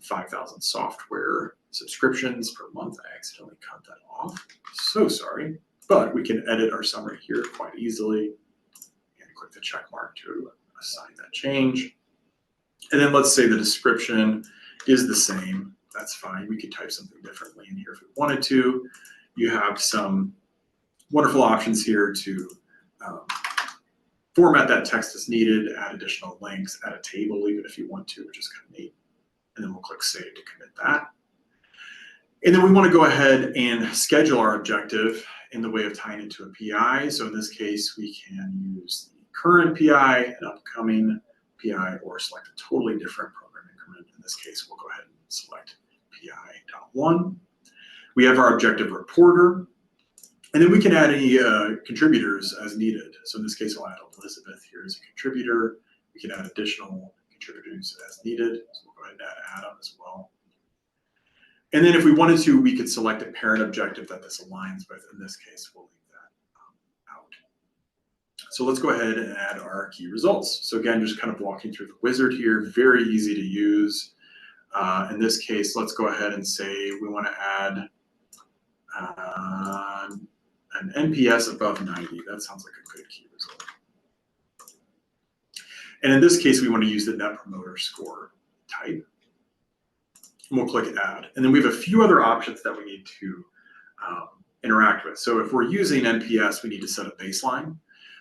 5,000 software subscriptions per month. I accidentally cut that off. So sorry, but we can edit our summary here quite easily and click the check mark to assign that change. And then let's say the description is the same. That's fine. We could type something differently in here if we wanted to. You have some wonderful options here to format that text as needed, add additional links, add a table even if you want to, which is kind of neat. And then we'll click save to commit that. And then we want to go ahead and schedule our objective in the way of tying it to a PI. So in this case, we can use the current PI, an upcoming PI, or select a totally different program increment. In this case, we'll go ahead and select PI.1. We have our objective reporter. And then we can add any contributors as needed. So in this case, I'll add Elizabeth here as a contributor. We can add additional contributors as needed. So we'll go ahead and add Adam as well. And then if we wanted to, we could select a parent objective that this aligns with. In this case, we'll leave that out. So let's go ahead and add our key results. So again, just kind of walking through the wizard here, very easy to use. In this case, let's go ahead and say we want to add an NPS above 90. That sounds like a good key result. And in this case, we want to use the Net Promoter Score type. And we'll click Add. And then we have a few other options that we need to interact with. So if we're using NPS, we need to set a baseline.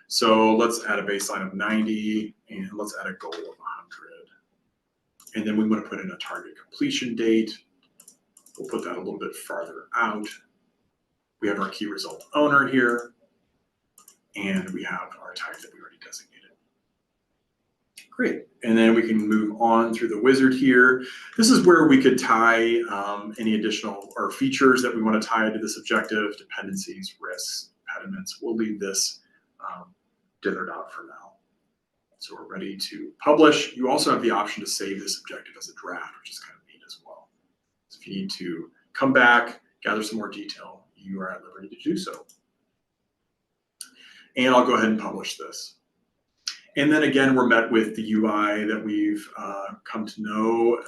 So let's add a baseline of 90, and let's add a goal of 100. And then we want to put in a target completion date. We'll put that a little bit farther out. We have our key result owner here, and we have our type that we already designated. Great. And then we can move on through the wizard here. This is where we could tie any additional or features that we want to tie to this objective, dependencies, risks, impediments. We'll leave this dithered out for now. So we're ready to publish. You also have the option to save this objective as a draft, which is kind of neat as well. So if you need to come back, gather some more detail, you are at liberty to do so. And I'll go ahead and publish this. And then again, we're met with the UI that we've come to know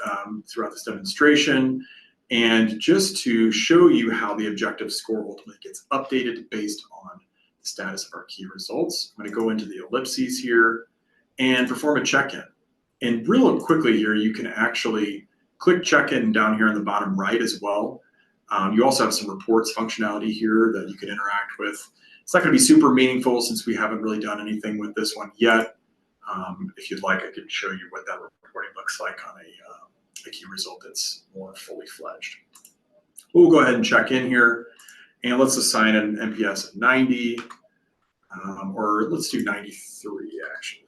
throughout this demonstration. And just to show you how the objective score ultimately gets updated based on the status of our key results, I'm going to go into the ellipses here and perform a check-in. And real quickly here, you can actually click check-in down here on the bottom right as well. You also have some reports functionality here that you can interact with. It's not going to be super meaningful since we haven't really done anything with this one yet. If you'd like, I can show you what that reporting looks like on a key result that's more fully fledged. We'll go ahead and check in here, and let's assign an NPS of 90, or let's do 93 actually.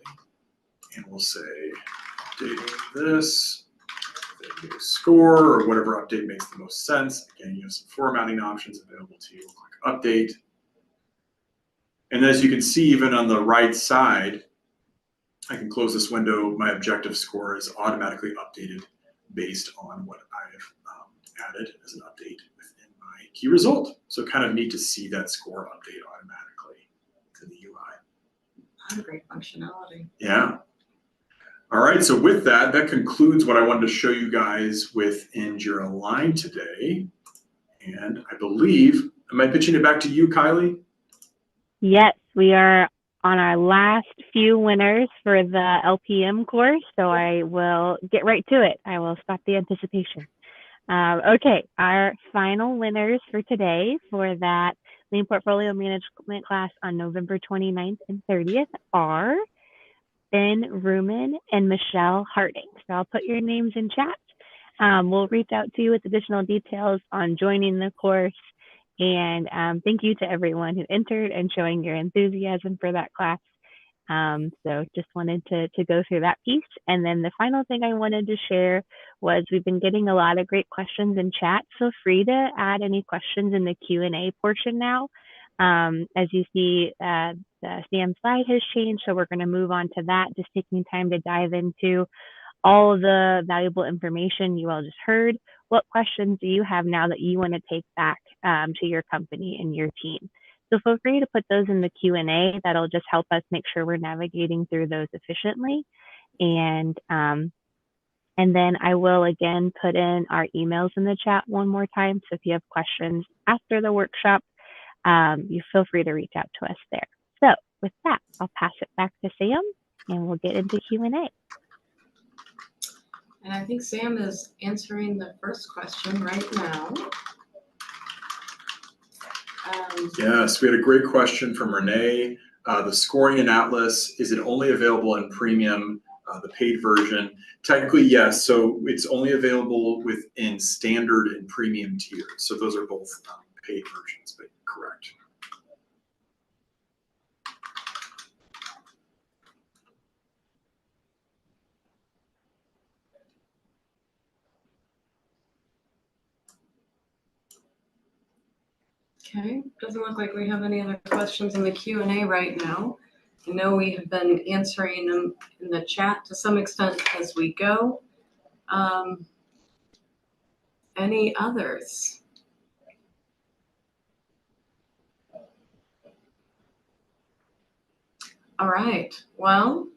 And we'll say updating this, the score, or whatever update makes the most sense. Again, you have some formatting options available to you. Click update. And as you can see, even on the right side, I can close this window. My objective score is automatically updated based on what I've added as an update within my key result. So kind of neat to see that score update automatically to the UI. Great functionality. Yeah. All right, so with that, that concludes what I wanted to show you guys within Jira Align today. And I believe, am I pitching it back to you, Kylie? Yes, we are on our last few winners for the LPM course, so I will get right to it. I will stop the anticipation. Okay, our final winners for today for that Lean Portfolio Management class on November 29th and 30th are Ben Ruman and Michelle Harding. So I'll put your names in chat. We'll reach out to you with additional details on joining the course. And thank you to everyone who entered and showing your enthusiasm for that class. So just wanted to go through that piece. And then the final thing I wanted to share was we've been getting a lot of great questions in chat. Feel free to add any questions in the Q&A portion now. As you see, the Sam slide has changed, so we're going to move on to that, just taking time to dive into all of the valuable information you all just heard. What questions do you have now that you want to take back to your company and your team? So feel free to put those in the Q&A. That'll just help us make sure we're navigating through those efficiently. And then I will again put in our emails in the chat one more time. So if you have questions after the workshop, you feel free to reach out to us there. So with that, I'll pass it back to Sam and we'll get into Q&A. And I think Sam is answering the first question right now. Yes, we had a great question from Renee. The scoring in Atlas, is it only available in premium, the paid version? Technically, yes. So it's only available within standard and premium tiers. So those are both paid versions, but correct. Okay, doesn't look like we have any other questions in the Q&A right now. I know we have been answering them in the chat to some extent as we go. Any others? All right, well,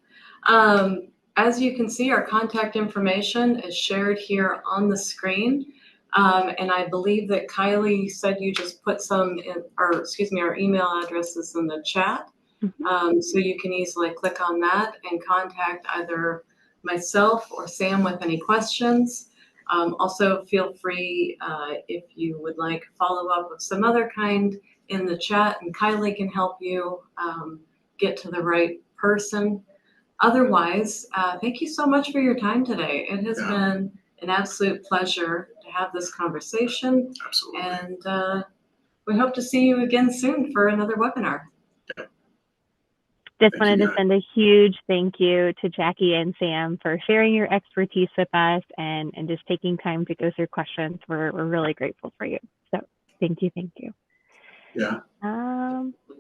as you can see, our contact information is shared here on the screen. And I believe that Kylie said you just put some in, or excuse me, our email addresses in the chat. So you can easily click on that and contact either myself or Sam with any questions. Also feel free if you would like follow up with some other kind in the chat, and Kylie can help you get to the right person. Otherwise, thank you so much for your time today. It has been an absolute pleasure to have this conversation. Absolutely. And we hope to see you again soon for another webinar. Just wanted to send a huge thank you to Jackie and Sam for sharing your expertise with us and just taking time to go through questions. We're really grateful for you. So thank you, thank you. Yeah.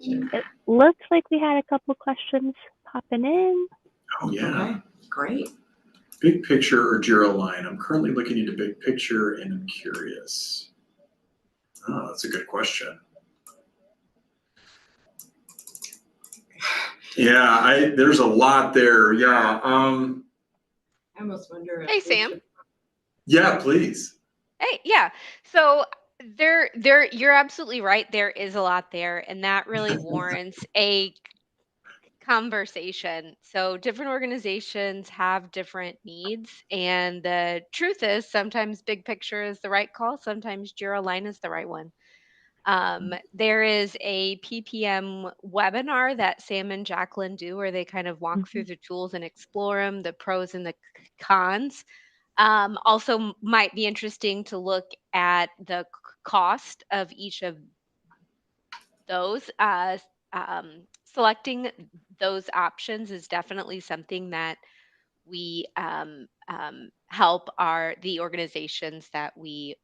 It looks like we had a couple questions popping in. Oh, yeah. Okay, great. Big picture or Jira line? I'm currently looking into big picture and I'm curious. Oh, that's a good question. Yeah, there's a lot there. Yeah. I almost wonder if Hey, Sam. Yeah, please. Hey, yeah. So you're absolutely right. There is a lot there, and that really warrants a conversation. So different organizations have different needs, and the truth is sometimes big picture is the right call, sometimes Jira line is the right one. There is a PPM webinar that Sam and Jacqueline do where they kind of walk through the tools and explore them, the pros and the cons. Also might be interesting to look at the cost of each of those. Selecting those options is definitely something that we help the organizations that we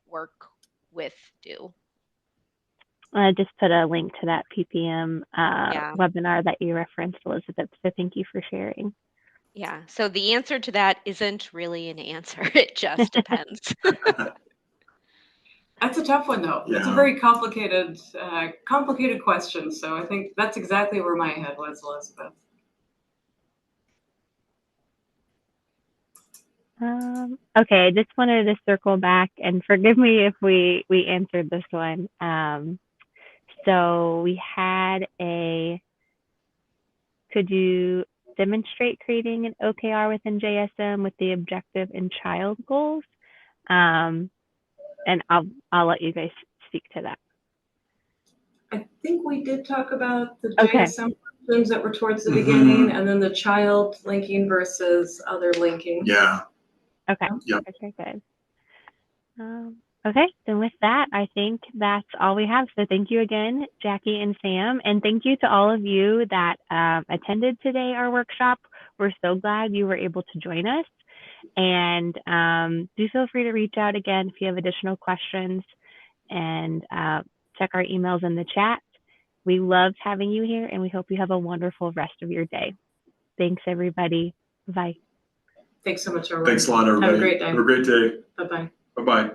work with do. I just put a link to that PPM Yeah. webinar that you referenced, Elizabeth. So thank you for sharing. Yeah. So the answer to that isn't really an answer. It just depends. That's a tough one, though. Yeah. It's a very complicated question. So I think that's exactly where my head was, Elizabeth. Okay, I just wanted to circle back and forgive me if we answered this one. So we had could you demonstrate creating an OKR within JSM with the objective and child goals? And I'll let you guys speak to that. I think we did talk about the Okay. JSM questions that were towards the beginning, and then the child linking versus other linking. Yeah. Okay. Yep. Okay, good. Okay, then with that, I think that's all we have. So thank you again, Jackie and Sam, and thank you to all of you that attended today our workshop. We're so glad you were able to join us. And do feel free to reach out again if you have additional questions, and check our emails in the chat. We loved having you here, and we hope you have a wonderful rest of your day. Thanks, everybody. Bye. Thanks so much, everyone. Thanks a lot, everybody. Have a great day. Have a great day. Bye-bye. Bye-bye.